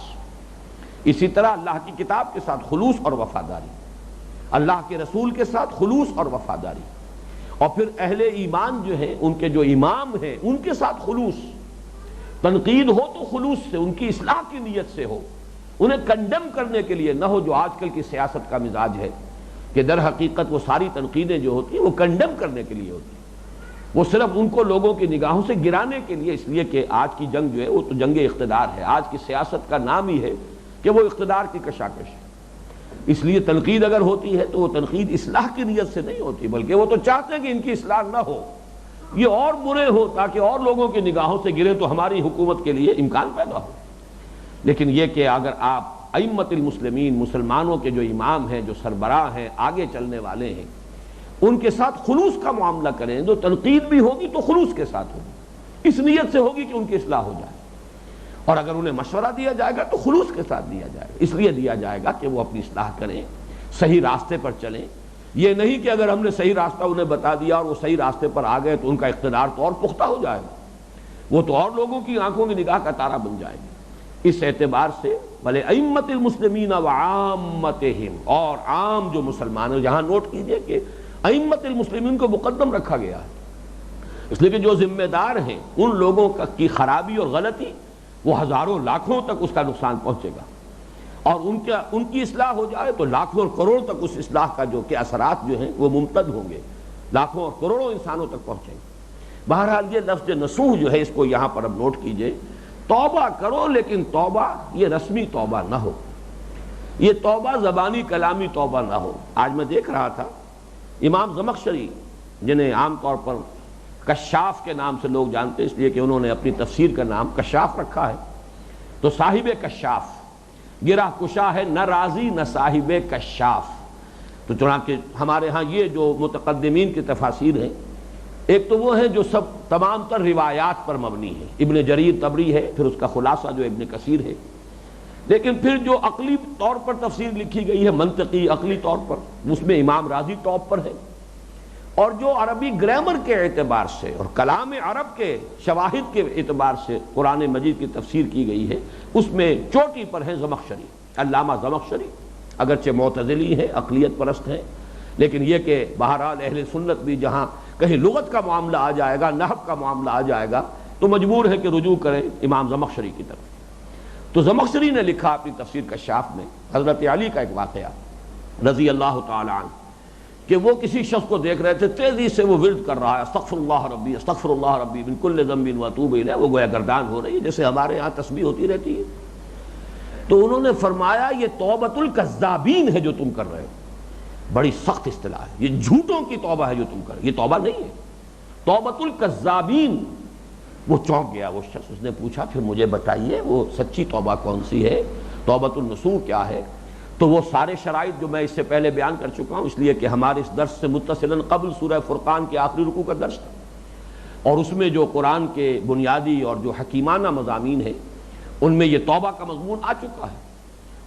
اسی طرح اللہ کی کتاب کے ساتھ خلوص اور وفاداری، اللہ کے رسول کے ساتھ خلوص اور وفاداری، اور پھر اہل ایمان جو ہیں ان کے جو امام ہیں ان کے ساتھ خلوص. تنقید ہو تو خلوص سے، ان کی اصلاح کی نیت سے ہو، انہیں کنڈم کرنے کے لیے نہ ہو جو آج کل کی سیاست کا مزاج ہے کہ در حقیقت وہ ساری تنقیدیں جو ہوتی ہیں وہ کنڈم کرنے کے لیے ہوتی ہیں، وہ صرف ان کو لوگوں کی نگاہوں سے گرانے کے لیے. اس لیے کہ آج کی جنگ جو ہے وہ تو جنگ اقتدار ہے، آج کی سیاست کا نام ہی ہے کہ وہ اقتدار کی کشاکش ہے. اس لیے تنقید اگر ہوتی ہے تو وہ تنقید اصلاح کی نیت سے نہیں ہوتی، بلکہ وہ تو چاہتے ہیں کہ ان کی اصلاح نہ ہو، یہ اور برے ہو تاکہ اور لوگوں کی نگاہوں سے گرے تو ہماری حکومت کے لیے امکان پیدا ہو. لیکن یہ کہ اگر آپ ائمۃ المسلمین، مسلمانوں کے جو امام ہیں، جو سربراہ ہیں، آگے چلنے والے ہیں، ان کے ساتھ خلوص کا معاملہ کریں، جو تنقید بھی ہوگی تو خلوص کے ساتھ ہوگی، اس نیت سے ہوگی کہ ان کی اصلاح ہو جائے. اور اگر انہیں مشورہ دیا جائے گا تو خلوص کے ساتھ دیا جائے گا، اس لیے دیا جائے گا کہ وہ اپنی اصلاح کریں، صحیح راستے پر چلیں. یہ نہیں کہ اگر ہم نے صحیح راستہ انہیں بتا دیا اور وہ صحیح راستے پر آ گئے تو ان کا اقتدار تو اور پختہ ہو جائے گا، وہ تو اور لوگوں کی آنکھوں کی نگاہ کا تارا بن جائے گا. اس اعتبار سے بھلے ائمۃ المسلمین وعامتہم، اور عام جو مسلمان ہیں، جہاں نوٹ کیجئے کہ ائمۃ المسلمین کو مقدم رکھا گیا ہے، اس لیے کہ جو ذمہ دار ہیں ان لوگوں کی خرابی اور غلطی وہ ہزاروں لاکھوں تک اس کا نقصان پہنچے گا، اور ان کی اصلاح ہو جائے تو لاکھوں اور کروڑ تک اس اصلاح کا جو کہ اثرات جو ہیں وہ ممتد ہوں گے، لاکھوں اور کروڑوں انسانوں تک پہنچیں گے. بہرحال یہ لفظ نصوح جو ہے اس کو یہاں پر اب نوٹ کیجئے، توبہ کرو لیکن توبہ یہ رسمی توبہ نہ ہو، یہ توبہ زبانی کلامی توبہ نہ ہو۔ آج میں دیکھ رہا تھا امام زمخشری، جنہیں عام طور پر کشاف کے نام سے لوگ جانتے ہیں اس لیے کہ انہوں نے اپنی تفسیر کا نام کشاف رکھا ہے، تو صاحب کشاف گرہ کشا ہے، نہ راضی نہ صاحب کشاف۔ تو چنانچہ ہمارے ہاں یہ جو متقدمین کی تفاسیر ہیں، ایک تو وہ ہے جو سب تمام تر روایات پر مبنی ہے، ابن جریر طبری ہے، پھر اس کا خلاصہ جو ابن کثیر ہے، لیکن پھر جو عقلی طور پر تفسیر لکھی گئی ہے، منطقی عقلی طور پر، اس میں امام راضی ٹاپ پر ہے، اور جو عربی گرامر کے اعتبار سے اور کلام عرب کے شواہد کے اعتبار سے قرآن مجید کی تفسیر کی گئی ہے، اس میں چوٹی پر ہے زمخشری، علامہ زمخشری، اگرچہ معتزلی ہے، عقلیت پرست ہے، لیکن یہ کہ بہرحال اہل سنت بھی جہاں کہیں لغت کا معاملہ آ جائے گا، نحو کا معاملہ آ جائے گا، تو مجبور ہے کہ رجوع کریں امام زمخشری کی طرف۔ تو زمخشری نے لکھا اپنی تفسیر کشاف میں حضرت علی کا ایک واقعہ رضی اللہ تعالی عنہ، کہ وہ کسی شخص کو دیکھ رہے تھے تیزی سے وہ ورد کر رہا ہے، استغفر اللہ ربی استغفر اللہ ربی من کل ذنب واتوب الیہ، وہ گویا گردان ہو رہی ہے جیسے ہمارے ہاں تسبیح ہوتی رہتی ہے۔ تو انہوں نے فرمایا یہ توبۃ الکذابین ہے جو تم کر رہے ہو، بڑی سخت اصطلاح ہے، یہ جھوٹوں کی توبہ ہے جو تم کر رہے ہو، یہ توبہ نہیں ہے، توبۃ الکذابین۔ وہ چونک گیا وہ شخص، اس نے پوچھا پھر مجھے بتائیے وہ سچی توبہ کون سی ہے، توبۃ النصوح کیا ہے؟ تو وہ سارے شرائط جو میں اس سے پہلے بیان کر چکا ہوں، اس لیے کہ ہمارے اس درس سے متصلاً قبل سورہ فرقان کے آخری رکوع کا درس تھا، اور اس میں جو قرآن کے بنیادی اور جو حکیمانہ مضامین ہیں ان میں یہ توبہ کا مضمون آ چکا ہے۔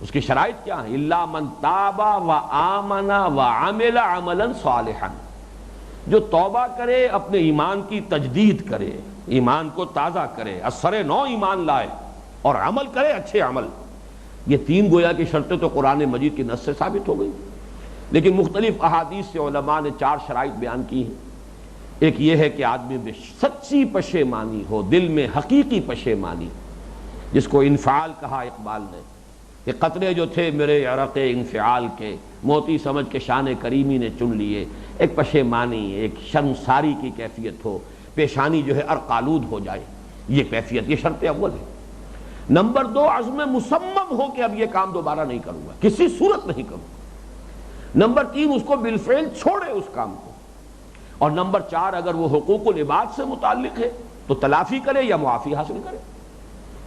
اس کی شرائط کیا ہیں؟ الا من تاب وآمن وعمل عملا صالحا، جو توبہ کرے، اپنے ایمان کی تجدید کرے، ایمان کو تازہ کرے، اثر نو ایمان لائے، اور عمل کرے اچھے عمل۔ یہ تین گویا کی شرطیں تو قرآن مجید کی نص سے ثابت ہو گئی، لیکن مختلف احادیث سے علماء نے چار شرائط بیان کی ہیں۔ ایک یہ ہے کہ آدمی میں سچی پشیمانی ہو، دل میں حقیقی پشیمانی، جس کو انفعال کہا اقبال نے، کہ قطرے جو تھے میرے عرق انفعال کے، موتی سمجھ کے شان کریمی نے چن لیے۔ ایک پشیمانی، ایک شرمساری کی کیفیت ہو، پیشانی جو ہے عرق آلود ہو جائے، یہ کیفیت، یہ شرط اول ہے۔ نمبر دو، عزم مصمم ہو کہ اب یہ کام دوبارہ نہیں کروں گا، کسی صورت نہیں کروں گا۔ نمبر تین، اس کو بالفعل چھوڑے اس کام کو۔ اور نمبر چار، اگر وہ حقوق العباد سے متعلق ہے تو تلافی کرے یا معافی حاصل کرے،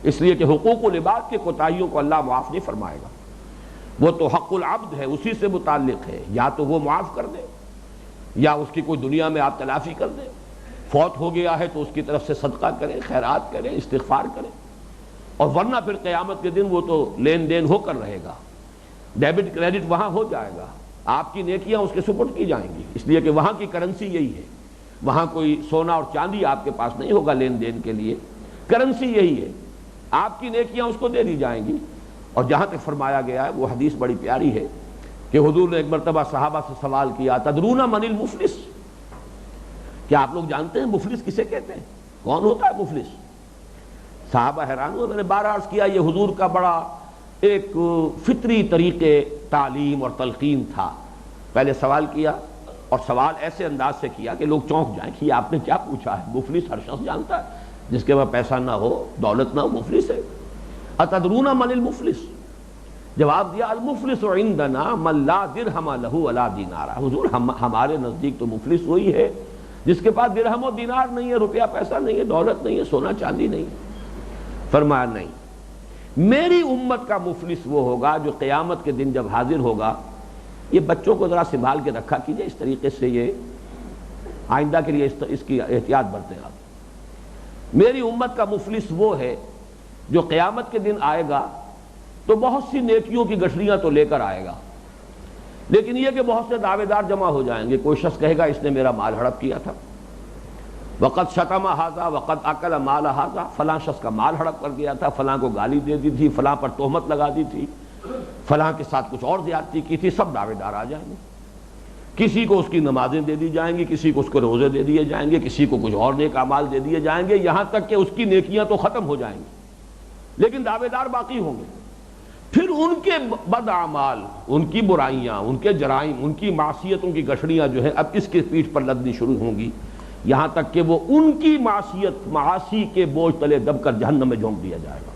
اس لیے کہ حقوق العباد کے کوتاہیوں کو اللہ معاف نہیں فرمائے گا، وہ تو حق العبد ہے، اسی سے متعلق ہے، یا تو وہ معاف کر دے یا اس کی کوئی دنیا میں آپ تلافی کر دیں۔ فوت ہو گیا ہے تو اس کی طرف سے صدقہ کریں، خیرات کریں، استغفار کریں، اور ورنہ پھر قیامت کے دن وہ تو لین دین ہو کر رہے گا، ڈیبٹ کریڈٹ وہاں ہو جائے گا، آپ کی نیکیاں اس کے سپرد کی جائیں گی، اس لیے کہ وہاں کی کرنسی یہی ہے، وہاں کوئی سونا اور چاندی آپ کے پاس نہیں ہوگا لین دین کے لیے، کرنسی یہی ہے، آپ کی نیکیاں اس کو دے دی جائیں گی۔ اور جہاں تک فرمایا گیا ہے وہ حدیث بڑی پیاری ہے کہ حضور نے ایک مرتبہ صحابہ سے سوال کیا، تدرون من المفلس، کیا آپ لوگ جانتے ہیں مفلس کسے کہتے ہیں؟ کون ہوتا ہے مفلس؟ صحابہ حیران ہوئے، میں نے بار عرض کیا یہ حضور کا بڑا ایک فطری طریقے تعلیم اور تلقین تھا۔ پہلے سوال کیا، اور سوال ایسے انداز سے کیا کہ لوگ چونک جائیں کہ یہ آپ نے کیا پوچھا ہے، مفلس ہر شخص جانتا ہے، جس کے پاس پیسہ نہ ہو، دولت نہ ہو، مفلس ہے۔ اتدرون من المفلس؟ جواب دیا المفلس عندنا من لا درہم لہ ولا دینار، حضور ہمارے نزدیک تو مفلس وہی ہے جس کے پاس درہم و دینار نہیں ہے، روپیہ پیسہ نہیں ہے، دولت نہیں ہے، سونا چاندی نہیں۔ فرمایا نہیں، میری امت کا مفلس وہ ہوگا جو قیامت کے دن جب حاضر ہوگا، یہ بچوں کو ذرا سنبھال کے رکھا کیجئے، اس طریقے سے یہ آئندہ کے لیے اس کی احتیاط برتیں آپ۔ میری امت کا مفلس وہ ہے جو قیامت کے دن آئے گا تو بہت سی نیکیوں کی گٹھڑیاں تو لے کر آئے گا، لیکن یہ کہ بہت سے دعوے دار جمع ہو جائیں گے، کوئی شخص کہے گا اس نے میرا مال ہڑپ کیا تھا، وقت شتم ھذا وقت اکل مال ھذا، فلاں شخص کا مال ہڑپ کر گیا تھا، فلاں کو گالی دے دی تھی، فلاں پر تہمت لگا دی تھی، فلاں کے ساتھ کچھ اور زیادتی کی تھی، سب دعوے دار آ جائیں گے۔ کسی کو اس کی نمازیں دے دی جائیں گی، کسی کو اس کو روزے دے دیے جائیں گے، کسی کو کچھ اور نیک اعمال دے دیے جائیں گے، یہاں تک کہ اس کی نیکیاں تو ختم ہو جائیں گی، لیکن دعوے دار باقی ہوں گے۔ پھر ان کے بد اعمال، ان کی برائیاں، ان کے جرائم، ان کی معصیتوں کی گٹھڑیاں جو ہیں اب اس کے پیٹھ پر لدنی شروع ہوں گی۔ یہاں تک کہ وہ ان کی معاصی کے بوجھ تلے دب کر جہنم میں جھونک دیا جائے گا۔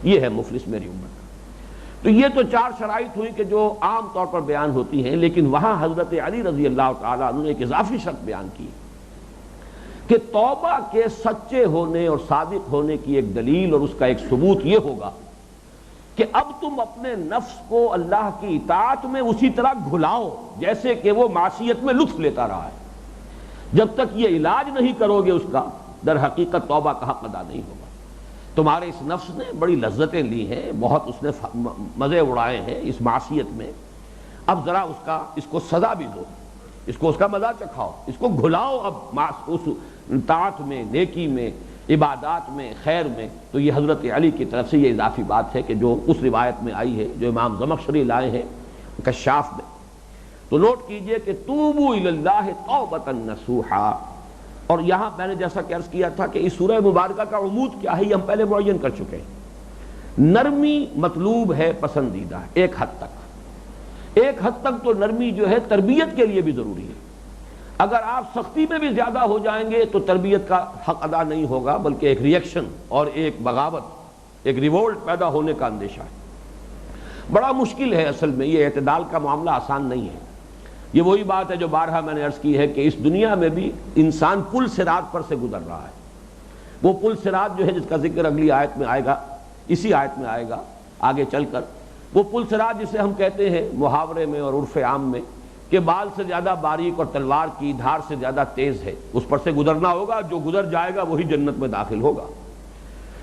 یہ ہے مفلس میری امت۔ تو یہ تو 4 شرائط ہوئی کہ جو عام طور پر بیان ہوتی ہیں، لیکن وہاں حضرت علی رضی اللہ تعالیٰ عنہ نے ایک اضافی شرط بیان کی کہ توبہ کے سچے ہونے اور صادق ہونے کی ایک دلیل اور اس کا ایک ثبوت یہ ہوگا کہ اب تم اپنے نفس کو اللہ کی اطاعت میں اسی طرح گھلاؤ جیسے کہ وہ معصیت میں لطف لیتا رہا ہے۔ جب تک یہ علاج نہیں کرو گے اس کا، در حقیقت توبہ کا حق ادا نہیں ہوگا۔ تمہارے اس نفس نے بڑی لذتیں لی ہیں، بہت اس نے مزے اڑائے ہیں اس معصیت میں، اب ذرا اس کو سزا بھی دو، اس کا مزہ چکھاؤ، اس کو گھلاؤ اب اس طاعت میں، نیکی میں، عبادات میں، خیر میں۔ تو یہ حضرت علی کی طرف سے یہ اضافی بات ہے کہ جو اس روایت میں آئی ہے جو امام زمخشری لائے ہیں کشاف میں۔ تو نوٹ کیجئے کہ توبوا الی اللہ توبۃ نصوحا، اور یہاں میں نے جیسا کہ عرض کیا تھا کہ اس سورہ مبارکہ کا عمود کیا ہے یہ ہم پہلے معین کر چکے ہیں۔ نرمی مطلوب ہے، پسندیدہ ہے ایک حد تک تو نرمی جو ہے تربیت کے لیے بھی ضروری ہے۔ اگر آپ سختی میں بھی زیادہ ہو جائیں گے تو تربیت کا حق ادا نہیں ہوگا، بلکہ ایک ریئیکشن اور ایک بغاوت، ایک ریوولٹ پیدا ہونے کا اندیشہ ہے۔ بڑا مشکل ہے اصل میں، یہ اعتدال کا معاملہ آسان نہیں ہے۔ یہ وہی بات ہے جو بارہا میں نے عرض کی ہے کہ اس دنیا میں بھی انسان پل صراط پر سے گزر رہا ہے۔ وہ پل صراط جو ہے جس کا ذکر اگلی آیت میں آئے گا، اسی آیت میں آئے گا آگے چل کر، وہ پل صراط جسے ہم کہتے ہیں محاورے میں اور عرف عام میں کہ بال سے زیادہ باریک اور تلوار کی دھار سے زیادہ تیز ہے، اس پر سے گزرنا ہوگا، جو گزر جائے گا وہی جنت میں داخل ہوگا۔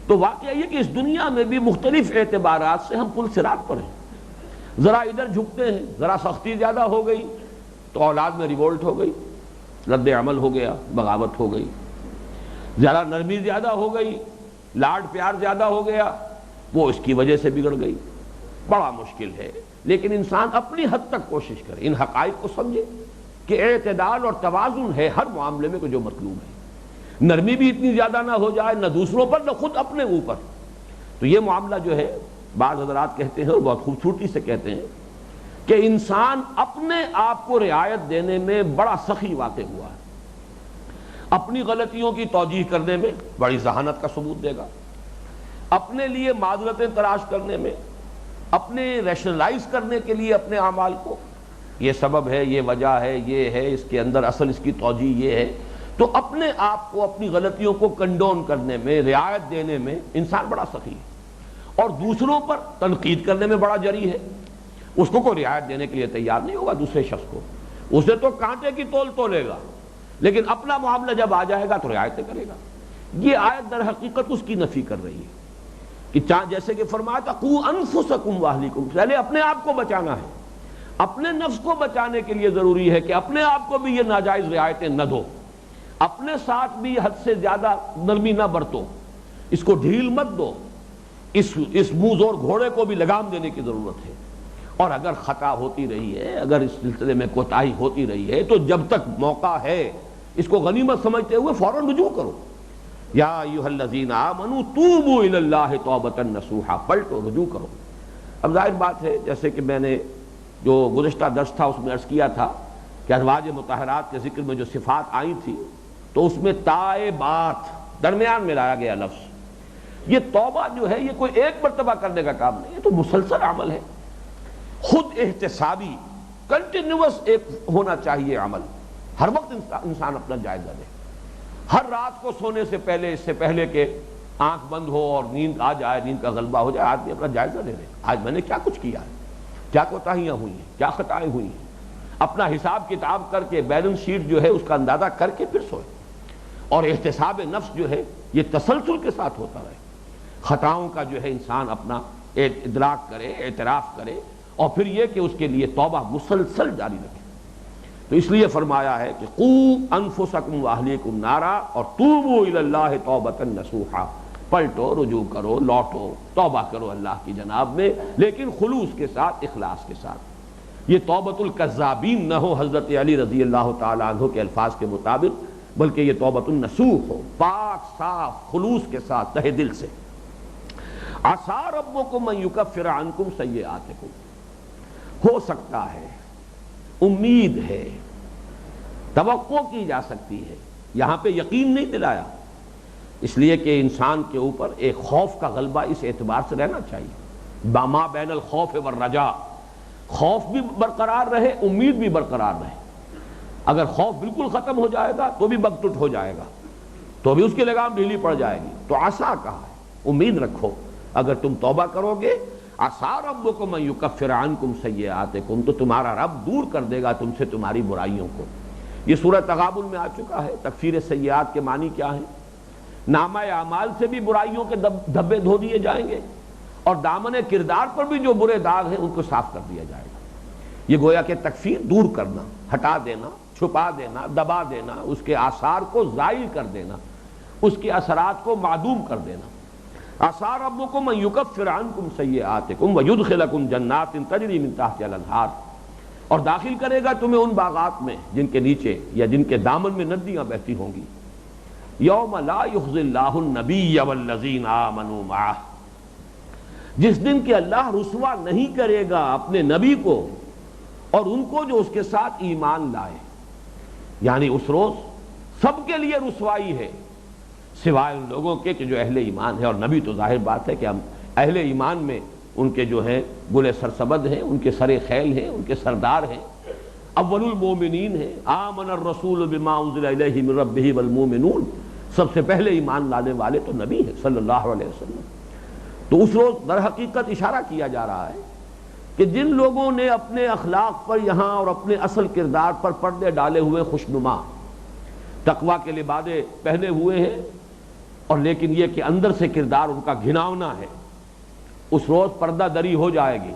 تو واقعہ یہ کہ اس دنیا میں بھی مختلف اعتبارات سے ہم پل صراط پر ہیں۔ ذرا ادھر جھکتے ہیں، ذرا سختی زیادہ ہو گئی تو اولاد میں ریوولٹ ہو گئی، رد عمل ہو گیا، بغاوت ہو گئی، ذرا نرمی زیادہ ہو گئی، لاڈ پیار زیادہ ہو گیا، وہ اس کی وجہ سے بگڑ گئی۔ بڑا مشکل ہے، لیکن انسان اپنی حد تک کوشش کرے، ان حقائق کو سمجھے کہ اعتدال اور توازن ہے ہر معاملے میں جو مطلوب ہے۔ نرمی بھی اتنی زیادہ نہ ہو جائے، نہ دوسروں پر نہ خود اپنے اوپر۔ تو یہ معاملہ جو ہے بعض حضرات کہتے ہیں اور بہت خوبصورتی سے کہتے ہیں کہ انسان اپنے آپ کو رعایت دینے میں بڑا سخی واقع ہوا ہے، اپنی غلطیوں کی توجیہ کرنے میں بڑی ذہانت کا ثبوت دے گا، اپنے لیے معذرتیں تلاش کرنے میں، اپنے ریشنلائز کرنے کے لیے اپنے اعمال کو، یہ سبب ہے، یہ وجہ ہے، یہ ہے، اس کے اندر اصل اس کی توجیہ یہ ہے، تو اپنے آپ کو اپنی غلطیوں کو کنڈون کرنے میں، رعایت دینے میں انسان بڑا سخی ہے، اور دوسروں پر تنقید کرنے میں بڑا جری ہے۔ اس کو کوئی رعایت دینے کے لیے تیار نہیں ہوگا دوسرے شخص کو، اسے تو کانٹے کی تول تولے گا، لیکن اپنا معاملہ جب آ جائے گا تو رعایتیں کرے گا۔ یہ آیت در حقیقت اس کی نفی کر رہی ہے کہ جیسے کہ فرمایا تھا قوا انفسکم واہلیکم، پہلے اپنے آپ کو بچانا ہے۔ اپنے نفس کو بچانے کے لیے ضروری ہے کہ اپنے آپ کو بھی یہ ناجائز رعایتیں نہ دو، اپنے ساتھ بھی حد سے زیادہ نرمی نہ برتو، اس کو ڈھیل مت دو، اس منہ زور گھوڑے کو بھی لگام دینے کی ضرورت ہے۔ اور اگر خطا ہوتی رہی ہے، اگر اس سلسلے میں کوتاہی ہوتی رہی ہے تو جب تک موقع ہے اس کو غنیمت سمجھتے ہوئے فوراً رجوع کرو۔ یا ایھا الذین آمنوا توبوا الی اللہ توبۃ نصوحا، پلٹو، رجوع کرو۔ اب ظاہر بات ہے جیسے کہ میں نے جو گزشتہ درس تھا اس میں عرض کیا تھا کہ ازواج مطہرات کے ذکر میں جو صفات آئی تھی تو اس میں تائبات درمیان میں لایا گیا لفظ۔ یہ توبہ جو ہے یہ کوئی ایک مرتبہ کرنے کا کام نہیں، یہ تو مسلسل عمل ہے، خود احتسابی، کنٹینیوس ایک ہونا چاہیے عمل۔ ہر وقت انسان اپنا جائزہ لے، ہر رات کو سونے سے پہلے، اس سے پہلے کہ آنکھ بند ہو اور نیند آ جائے، نیند کا غلبہ ہو جائے، آدمی اپنا جائزہ لے لے، آج میں نے کیا کچھ کیا ہے، کیا کوتاہیاں ہوئی ہیں، کیا خطائیں ہوئی ہیں، اپنا حساب کتاب کر کے بیلنس شیٹ جو ہے اس کا اندازہ کر کے پھر سوئے۔ اور احتساب نفس جو ہے یہ تسلسل کے ساتھ ہوتا رہے، خطاؤں کا جو ہے انسان اپنا ادراک کرے، اعتراف کرے، اور پھر یہ کہ اس کے لیے توبہ مسلسل جاری رکھے۔ تو اس لیے فرمایا ہے کہ قوا انفسکم واہلیکم نارا، اور توبوا الی اللہ توبۃ نصوحا، پلٹو، رجوع کرو، لوٹو، توبہ کرو اللہ کی جناب میں، لیکن خلوص کے ساتھ، اخلاص کے ساتھ۔ یہ توبۃ الکذابین نہ ہو حضرت علی رضی اللہ تعالیٰ عنہ کے الفاظ کے مطابق، بلکہ یہ توبۃ النصوح ہو، پاک صاف خلوص کے ساتھ، تہ دل سے۔ عسیٰ ربکم ان یکفر عنکم سیئاتکم، ہو سکتا ہے، امید ہے، توقع کی جا سکتی ہے، یہاں پہ یقین نہیں دلایا، اس لیے کہ انسان کے اوپر ایک خوف کا غلبہ اس اعتبار سے رہنا چاہیے، ما بین الخوف والرجاء، خوف بھی برقرار رہے، امید بھی برقرار رہے۔ اگر خوف بالکل ختم ہو جائے گا تو بھی بگٹٹ ہو جائے گا، تو بھی اس کی لگام ڈھیلی پڑ جائے گی۔ تو عسیٰ کہا ہے، امید رکھو، اگر تم توبہ کرو گے، عسیٰ ربکم ان یکفر عنکم سیئاتکم، تو تمہارا رب دور کر دے گا تم سے تمہاری برائیوں کو۔ یہ سورہ تغابن میں آ چکا ہے۔ تکفیر سیئات کے معنی کیا ہے؟ نامہ اعمال سے بھی برائیوں کے دھبے دھو دیے جائیں گے، اور دامن کردار پر بھی جو برے داغ ہیں ان کو صاف کر دیا جائے گا۔ یہ گویا کہ تکفیر دور کرنا، ہٹا دینا، چھپا دینا، دبا دینا، اس کے آثار کو زائل کر دینا، اس کے اثرات کو معدوم کر دینا۔ عسیٰ ربکم ان یکفر عنکم سیئاتکم ویدخلکم جنات تجری من تحتہا الانہار، اور داخل کرے گا تمہیں ان باغات میں جن کے نیچے یا جن کے دامن میں ندیاں بہتی ہوں گی۔ یوم لا یخزی اللہ النبی والذین آمنوا معہ، جس دن کہ اللہ رسوا نہیں کرے گا اپنے نبی کو اور ان کو جو اس کے ساتھ ایمان لائے، یعنی اس روز سب کے لیے رسوائی ہے سوائے ان لوگوں کے کہ جو اہل ایمان ہے، اور نبی تو ظاہر بات ہے کہ ہم اہل ایمان میں ان کے جو ہیں گل سرسبد ہیں، ان کے سر خیل ہیں، ان کے سردار ہیں، اول المومنین ہیں۔ آمن الرسول بما انزل الیہ من ربہ والمومنون، سب سے پہلے ایمان لانے والے تو نبی ہیں صلی اللہ علیہ وسلم۔ تو اس روز در حقیقت اشارہ کیا جا رہا ہے کہ جن لوگوں نے اپنے اخلاق پر یہاں اور اپنے اصل کردار پر پردے ڈالے ہوئے خوشنما تقویٰ کے لبادے پہنے ہوئے ہیں، اور لیکن یہ کہ اندر سے کردار ان کا گھناؤنا ہے، اس روز پردہ دری ہو جائے گی،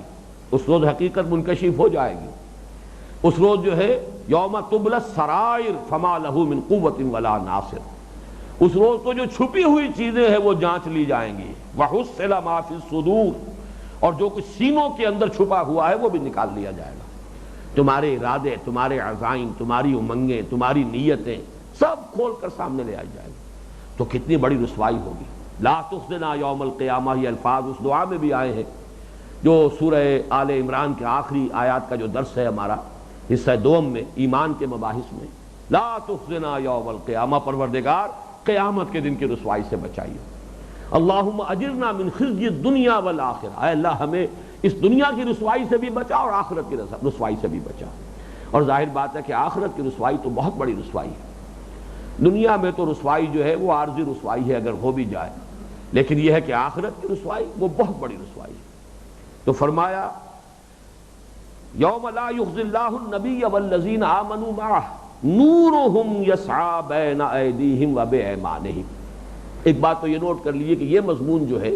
اس روز حقیقت منکشف ہو جائے گی۔ اس روز جو ہے یوم تبلی السرائر فما لہ من قوۃ ولا ناصر، اس روز تو جو چھپی ہوئی چیزیں ہیں وہ جانچ لی جائیں گی۔ وحصل ما فی الصدور، اور جو کچھ سینوں کے اندر چھپا ہوا ہے وہ بھی نکال لیا جائے گا۔ تمہارے ارادے، تمہارے عزائم، تمہاری امنگیں، تمہاری نیتیں سب کھول کر سامنے لے آئی جائے گی۔ تو کتنی بڑی رسوائی ہوگی۔ لا تخزنا یوم القیامہ، یہ الفاظ اس دعا میں بھی آئے ہیں جو سورہ آل عمران کے آخری آیات کا جو درس ہے ہمارا حصہ دوم میں، ایمان کے مباحث میں، لا تخزنا یوم القیامہ، پروردگار قیامت کے دن کی رسوائی سے بچائیے۔ اللہم اجرنا من خزی الدنیا والآخرہ، اے اللہ ہمیں اس دنیا کی رسوائی سے بھی بچا اور آخرت کی رسوائی سے بھی بچا۔ اور ظاہر بات ہے کہ آخرت کی رسوائی تو بہت بڑی رسوائی ہے۔ دنیا میں تو رسوائی جو ہے وہ عارضی رسوائی ہے اگر ہو بھی جائے، لیکن یہ ہے کہ آخرت کی رسوائی وہ بہت بڑی رسوائی ہے۔ تو فرمایا یوم لا یخزی اللہ النبی والذین آمنوا معہ نورہم یسعی بین ایدیہم وبایمانہم۔ ایک بات تو یہ نوٹ کر لیجئے کہ یہ مضمون جو ہے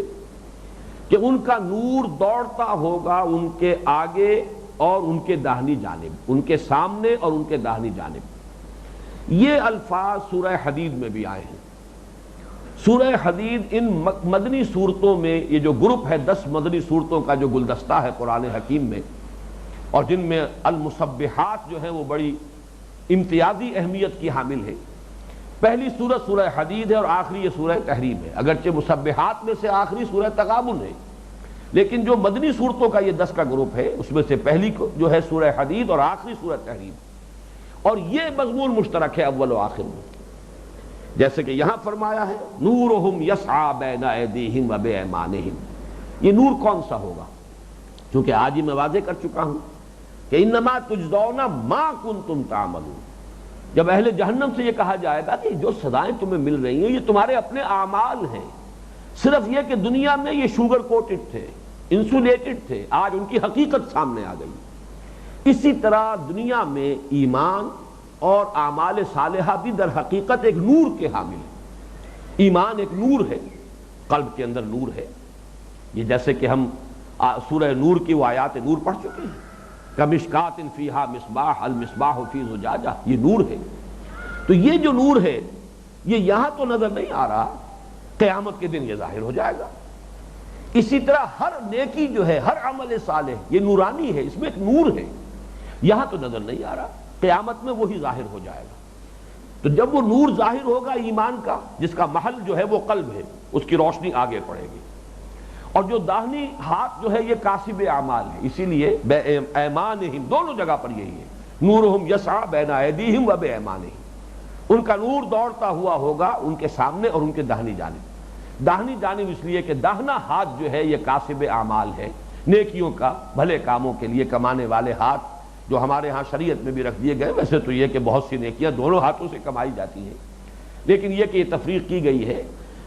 کہ ان کا نور دوڑتا ہوگا ان کے آگے اور ان کے داہنی جانب، ان کے سامنے اور ان کے داہنی جانب۔ یہ الفاظ سورہ حدید میں بھی آئے ہیں۔ سورہ حدید ان مدنی صورتوں میں، یہ جو گروپ ہے 10 مدنی صورتوں کا جو گلدستہ ہے قرآن حکیم میں، اور جن میں المسبحات جو ہیں وہ بڑی امتیازی اہمیت کی حامل ہے۔ پہلی سورت سورہ حدید ہے اور آخری یہ سورہ تحریم ہے، اگرچہ مسبحات میں سے آخری سورہ تغابن ہے، لیکن جو مدنی صورتوں کا یہ 10 کا گروپ ہے اس میں سے پہلی جو ہے سورہ حدید اور آخری سورہ تحریم، اور یہ مضمون مشترک ہے اول و آخر میں۔ جیسے کہ یہاں فرمایا ہے نورہم یسعی بین ایدیہم وبایمانہم، یہ نور کون سا ہوگا؟ چونکہ آج ہی میں واضح کر چکا ہوں کہ انما تجزون ما کنتم تعملون۔ جب اہل جہنم سے یہ کہا جائے گا کہ جو سزائیں تمہیں مل رہی ہیں یہ تمہارے اپنے اعمال ہیں، صرف یہ کہ دنیا میں یہ شوگر کوٹڈ تھے، انسولیٹڈ تھے، آج ان کی حقیقت سامنے آ گئی۔ اسی طرح دنیا میں ایمان اور اعمال صالحہ بھی در حقیقت ایک نور کے حامل ہیں۔ ایمان ایک نور ہے، قلب کے اندر نور ہے، یہ جیسے کہ ہم سورہ نور کی وہ آیات نور پڑھ چکے ہیں، کمشکات فیہا مصباح المصباح فی زجاجہ، یہ نور ہے۔ تو یہ جو نور ہے یہ یہاں تو نظر نہیں آ رہا، قیامت کے دن یہ ظاہر ہو جائے گا۔ اسی طرح ہر نیکی جو ہے، ہر عمل صالح یہ نورانی ہے، اس میں ایک نور ہے، یہاں تو نظر نہیں آ رہا، قیامت میں وہی ظاہر ہو جائے گا۔ تو جب وہ نور ظاہر ہوگا ایمان کا، جس کا محل جو ہے وہ قلب ہے، اس کی روشنی آگے پڑے گی، اور جو داہنی ہاتھ جو ہے یہ کاسب اعمال ہے، اسی لیے بے ایمانہم دونوں جگہ پر یہی ہے، نورہم یسعی بین ایدیہم و بایمانہم۔ ان کا نور دوڑتا ہوا ہوگا ان کے سامنے اور ان کے داہنی جانب. داہنی جانب اس لیے کہ داہنا ہاتھ جو ہے یہ کاسب اعمال ہے، نیکیوں کا، بھلے کاموں کے لیے کمانے والے ہاتھ جو ہمارے ہاں شریعت میں بھی رکھ دیے گئے. ویسے تو یہ کہ بہت سی نیکیاں دونوں ہاتھوں سے کمائی جاتی ہیں، لیکن یہ کہ یہ تفریق کی گئی ہے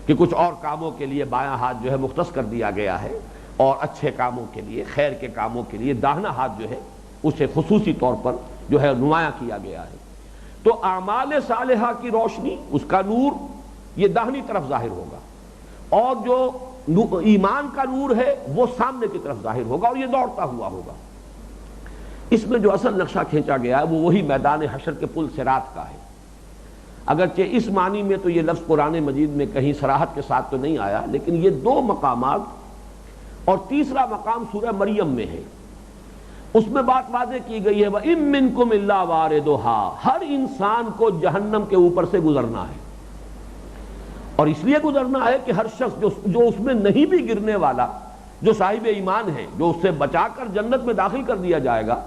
کہ کچھ اور کاموں کے لیے بایاں ہاتھ جو ہے مختص کر دیا گیا ہے، اور اچھے کاموں کے لیے، خیر کے کاموں کے لیے داہنا ہاتھ جو ہے اسے خصوصی طور پر جو ہے نمایاں کیا گیا ہے. تو اعمال صالحہ کی روشنی، اس کا نور یہ داہنی طرف ظاہر ہوگا، اور جو ایمان کا نور ہے وہ سامنے کی طرف ظاہر ہوگا اور یہ دوڑتا ہوا ہوگا. اس میں جو اصل نقشہ کھینچا گیا ہے وہ وہی میدان حشر کے پل صراط کا ہے. اگرچہ اس معنی میں تو یہ لفظ قرآن مجید میں کہیں صراحت کے ساتھ تو نہیں آیا، لیکن یہ دو مقامات اور تیسرا مقام سورہ مریم میں ہے، اس میں بات واضح کی گئی ہے وَإِن مِّنكُمْ إِلَّا وَارِدُهَا، ہر انسان کو جہنم کے اوپر سے گزرنا ہے. اور اس لیے گزرنا ہے کہ ہر شخص جو اس میں نہیں بھی گرنے والا، جو صاحب ایمان ہے، جو اس سے بچا کر جنت میں داخل کر دیا جائے گا،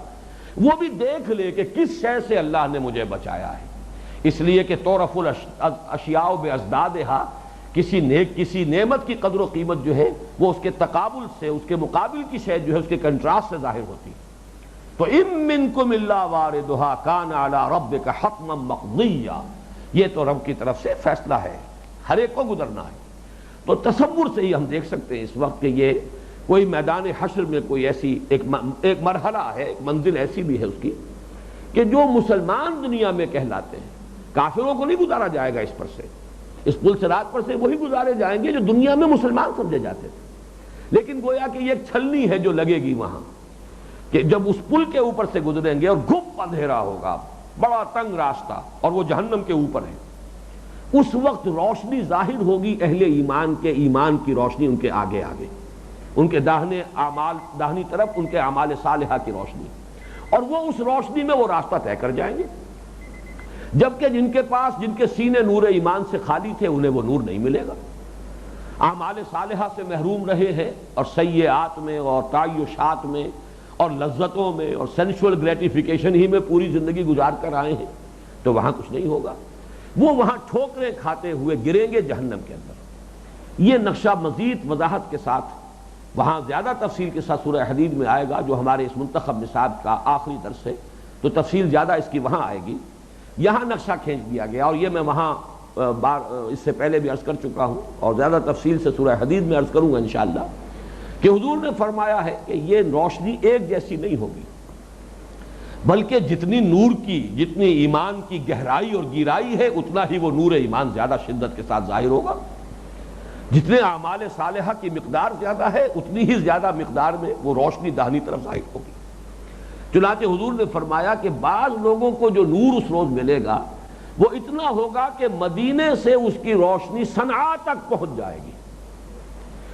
وہ بھی دیکھ لے کہ کس شے سے اللہ نے مجھے بچایا ہے. اس لیے کہ تُعْرَفُ الْأَشْيَاءُ بِأَضْدَادِهَا، کسی نعمت کی قدر و قیمت جو ہے وہ اس کے تقابل سے، اس کے مقابل کی شے جو ہے اس کے کنٹراسٹ سے ظاہر ہوتی ہے. تو اِن مِّنكُمْ إِلَّا وَارِدُهَا كَانَ عَلَىٰ رَبِّكَ حَتْمًا مَّقْضِيًّا، یہ تو رب کی طرف سے فیصلہ ہے، ہر ایک کو گزرنا ہے. تو تصور سے ہی ہم دیکھ سکتے ہیں اس وقت کہ یہ کوئی میدان حشر میں کوئی ایسی ایک مرحلہ ہے، ایک منزل ایسی بھی ہے اس کی کہ جو مسلمان دنیا میں کہلاتے ہیں، کافروں کو نہیں گزارا جائے گا اس پر سے، اس پل صراط پر سے وہی گزارے جائیں گے جو دنیا میں مسلمان سمجھے جاتے تھے. لیکن گویا کہ یہ ایک چھلنی ہے جو لگے گی وہاں، کہ جب اس پل کے اوپر سے گزریں گے اور گھپ اندھیرا ہوگا، بڑا تنگ راستہ، اور وہ جہنم کے اوپر ہے، اس وقت روشنی ظاہر ہوگی اہل ایمان کے، ایمان کی روشنی ان کے آگے آگے، ان کے داہنی طرف ان کے اعمال صالحہ کی روشنی، اور وہ اس روشنی میں وہ راستہ طے کر جائیں گے. جبکہ جن کے سینے نور ایمان سے خالی تھے انہیں وہ نور نہیں ملے گا، اعمال صالحہ سے محروم رہے ہیں، اور سیئات میں اور تعیشات میں اور لذتوں میں اور سینشول گریٹیفیکیشن ہی میں پوری زندگی گزار کر آئے ہیں، تو وہاں کچھ نہیں ہوگا. وہ وہاں ٹھوکریں کھاتے ہوئے گریں گے جہنم کے اندر. یہ نقشہ مزید وضاحت کے ساتھ وہاں زیادہ تفصیل کے ساتھ سورہ حدید میں آئے گا، جو ہمارے اس منتخب نصاب کا آخری درس ہے، تو تفصیل زیادہ اس کی وہاں آئے گی. یہاں نقشہ کھینچ دیا گیا، اور یہ میں وہاں اس سے پہلے بھی عرض کر چکا ہوں اور زیادہ تفصیل سے سورہ حدید میں عرض کروں گا انشاءاللہ، کہ حضور نے فرمایا ہے کہ یہ روشنی ایک جیسی نہیں ہوگی، بلکہ جتنی نور کی، جتنی ایمان کی گہرائی اور گیرائی ہے، اتنا ہی وہ نور ایمان زیادہ شدت کے ساتھ ظاہر ہوگا. جتنے اعمال صالحہ کی مقدار زیادہ ہے، اتنی ہی زیادہ مقدار میں وہ روشنی داہنی طرف ظاہر ہوگی. چنانچہ حضور نے فرمایا کہ بعض لوگوں کو جو نور اس روز ملے گا وہ اتنا ہوگا کہ مدینے سے اس کی روشنی صنعاء تک پہنچ جائے گی،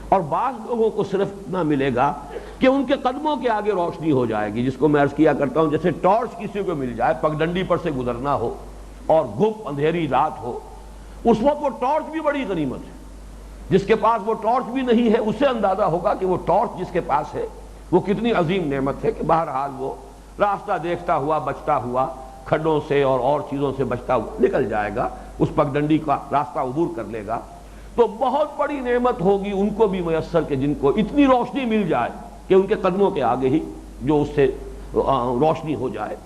اور بعض لوگوں کو صرف اتنا ملے گا کہ ان کے قدموں کے آگے روشنی ہو جائے گی، جس کو میں عرض کیا کرتا ہوں جیسے ٹارچ کسی کو مل جائے، پگڈنڈی پر سے گزرنا ہو اور گھپ اندھیری رات ہو، اس وقت وہ ٹارچ بھی بڑی غنیمت ہے. جس کے پاس وہ ٹارچ بھی نہیں ہے اسے اندازہ ہوگا کہ وہ ٹارچ جس کے پاس ہے وہ کتنی عظیم نعمت ہے، کہ بہرحال وہ راستہ دیکھتا ہوا، بچتا ہوا، کھڈوں سے اور چیزوں سے بچتا ہوا نکل جائے گا، اس پگڈنڈی کا راستہ عبور کر لے گا. تو بہت بڑی نعمت ہوگی ان کو بھی میسر کہ جن کو اتنی روشنی مل جائے کہ ان کے قدموں کے آگے ہی جو اس سے روشنی ہو جائے.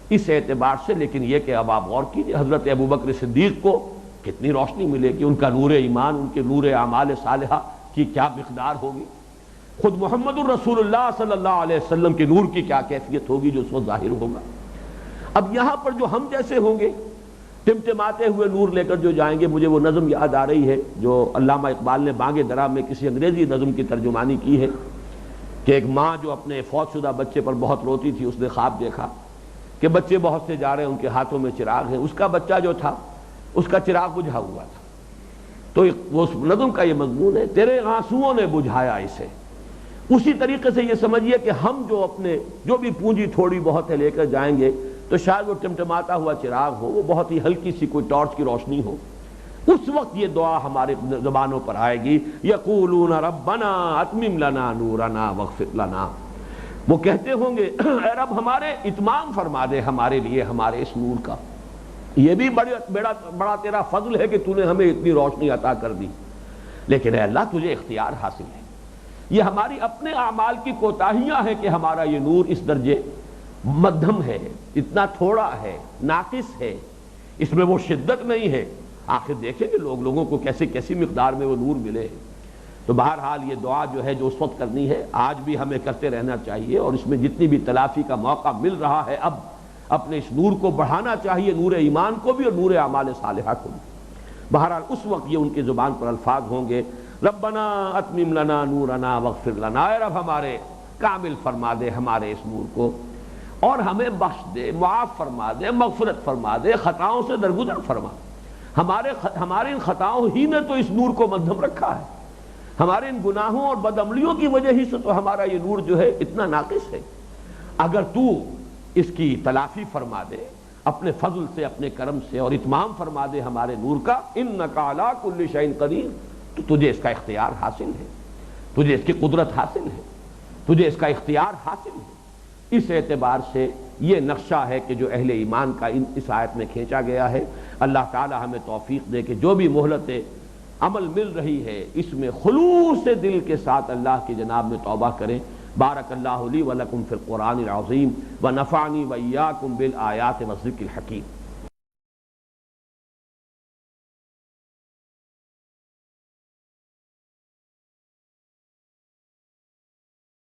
اس اعتبار سے لیکن یہ کہ اب آپ غور کیجئے حضرت ابوبکر صدیق کو کتنی روشنی ملے گی، ان کا نور ایمان، ان کے نور اعمال صالحہ کی کیا مقدار ہوگی، خود محمد الرسول اللہ صلی اللہ علیہ وسلم کے نور کی کیا کیفیت ہوگی جو اس کو ظاہر ہوگا. اب یہاں پر جو ہم جیسے ہوں گے ٹمٹماتے ہوئے نور لے کر جو جائیں گے، مجھے وہ نظم یاد آ رہی ہے جو علامہ اقبال نے بانگ درا میں کسی انگریزی نظم کی ترجمانی کی ہے، کہ ایک ماں جو اپنے فوت شدہ بچے پر بہت روتی تھی، اس نے خواب دیکھا کہ بچے بہت سے جا رہے ہیں، ان کے ہاتھوں میں چراغ ہے، اس کا بچہ جو تھا اس کا چراغ بجھا ہوا تھا. تو وہ نظم کا یہ مضمون ہے، تیرے آنسوؤں نے بجھایا اسے. اسی طریقے سے یہ سمجھیے کہ ہم جو اپنے جو بھی پونجی تھوڑی بہت ہے لے کر جائیں گے، تو شاید وہ ٹمٹماتا ہوا چراغ ہو، وہ بہت ہی ہلکی سی کوئی ٹارچ کی روشنی ہو. اس وقت یہ دعا ہمارے زبانوں پر آئے گی، یقولون ربنا اتمم لنا نورنا واغفر لنا. وہ کہتے ہوں گے اے رب ہمارے اتمام فرما دے ہمارے لیے ہمارے اس نور کا، یہ بھی بڑا تیرا فضل ہے کہ تو نے ہمیں اتنی روشنی عطا کر دی، لیکن اے اللہ تجھے اختیار حاصل ہے۔ یہ ہماری اپنے اعمال کی کوتاہیاں ہیں کہ ہمارا یہ نور اس درجے مدھم ہے، اتنا تھوڑا ہے، ناقص ہے، اس میں وہ شدت نہیں ہے۔ آخر دیکھیں کہ لوگوں کو کیسی مقدار میں وہ نور ملے۔ تو بہرحال یہ دعا جو ہے جو اس وقت کرنی ہے، آج بھی ہمیں کرتے رہنا چاہیے، اور اس میں جتنی بھی تلافی کا موقع مل رہا ہے اب اپنے اس نور کو بڑھانا چاہیے، نور ایمان کو بھی اور نور اعمال صالحہ کو بھی۔ بہرحال اس وقت یہ ان کی زبان پر الفاظ ہوں گے، ربنا اتمم لنا نورنا واغفر لنا، اے رب ہمارے کامل فرما دے ہمارے اس نور کو، اور ہمیں بخش دے، معاف فرما دے، مغفرت فرما دے، خطاؤں سے درگزر فرما دے۔ ہمارے ان خطاؤں ہی نے تو اس نور کو مدھم رکھا ہے، ہمارے ان گناہوں اور بدعملیوں کی وجہ ہی سے تو ہمارا یہ نور جو ہے اتنا ناقص ہے۔ اگر تو اس کی تلافی فرما دے اپنے فضل سے، اپنے کرم سے، اور اتمام فرما دے ہمارے نور کا، انک علی کل شیء قدیر، تو تجھے اس کا اختیار حاصل ہے، تجھے اس کی قدرت حاصل ہے، تجھے اس کا اختیار حاصل ہے۔ اس اعتبار سے یہ نقشہ ہے کہ جو اہل ایمان کا اس آیت میں کھینچا گیا ہے۔ اللہ تعالی ہمیں توفیق دے کہ جو بھی مہلت عمل مل رہی ہے اس میں خلوص دل کے ساتھ اللہ کی جناب میں توبہ کریں۔ بارک اللہ لی ولکم فی القرآن العظیم ونفعنی وإیاکم بالآیات والذکر الحکیم۔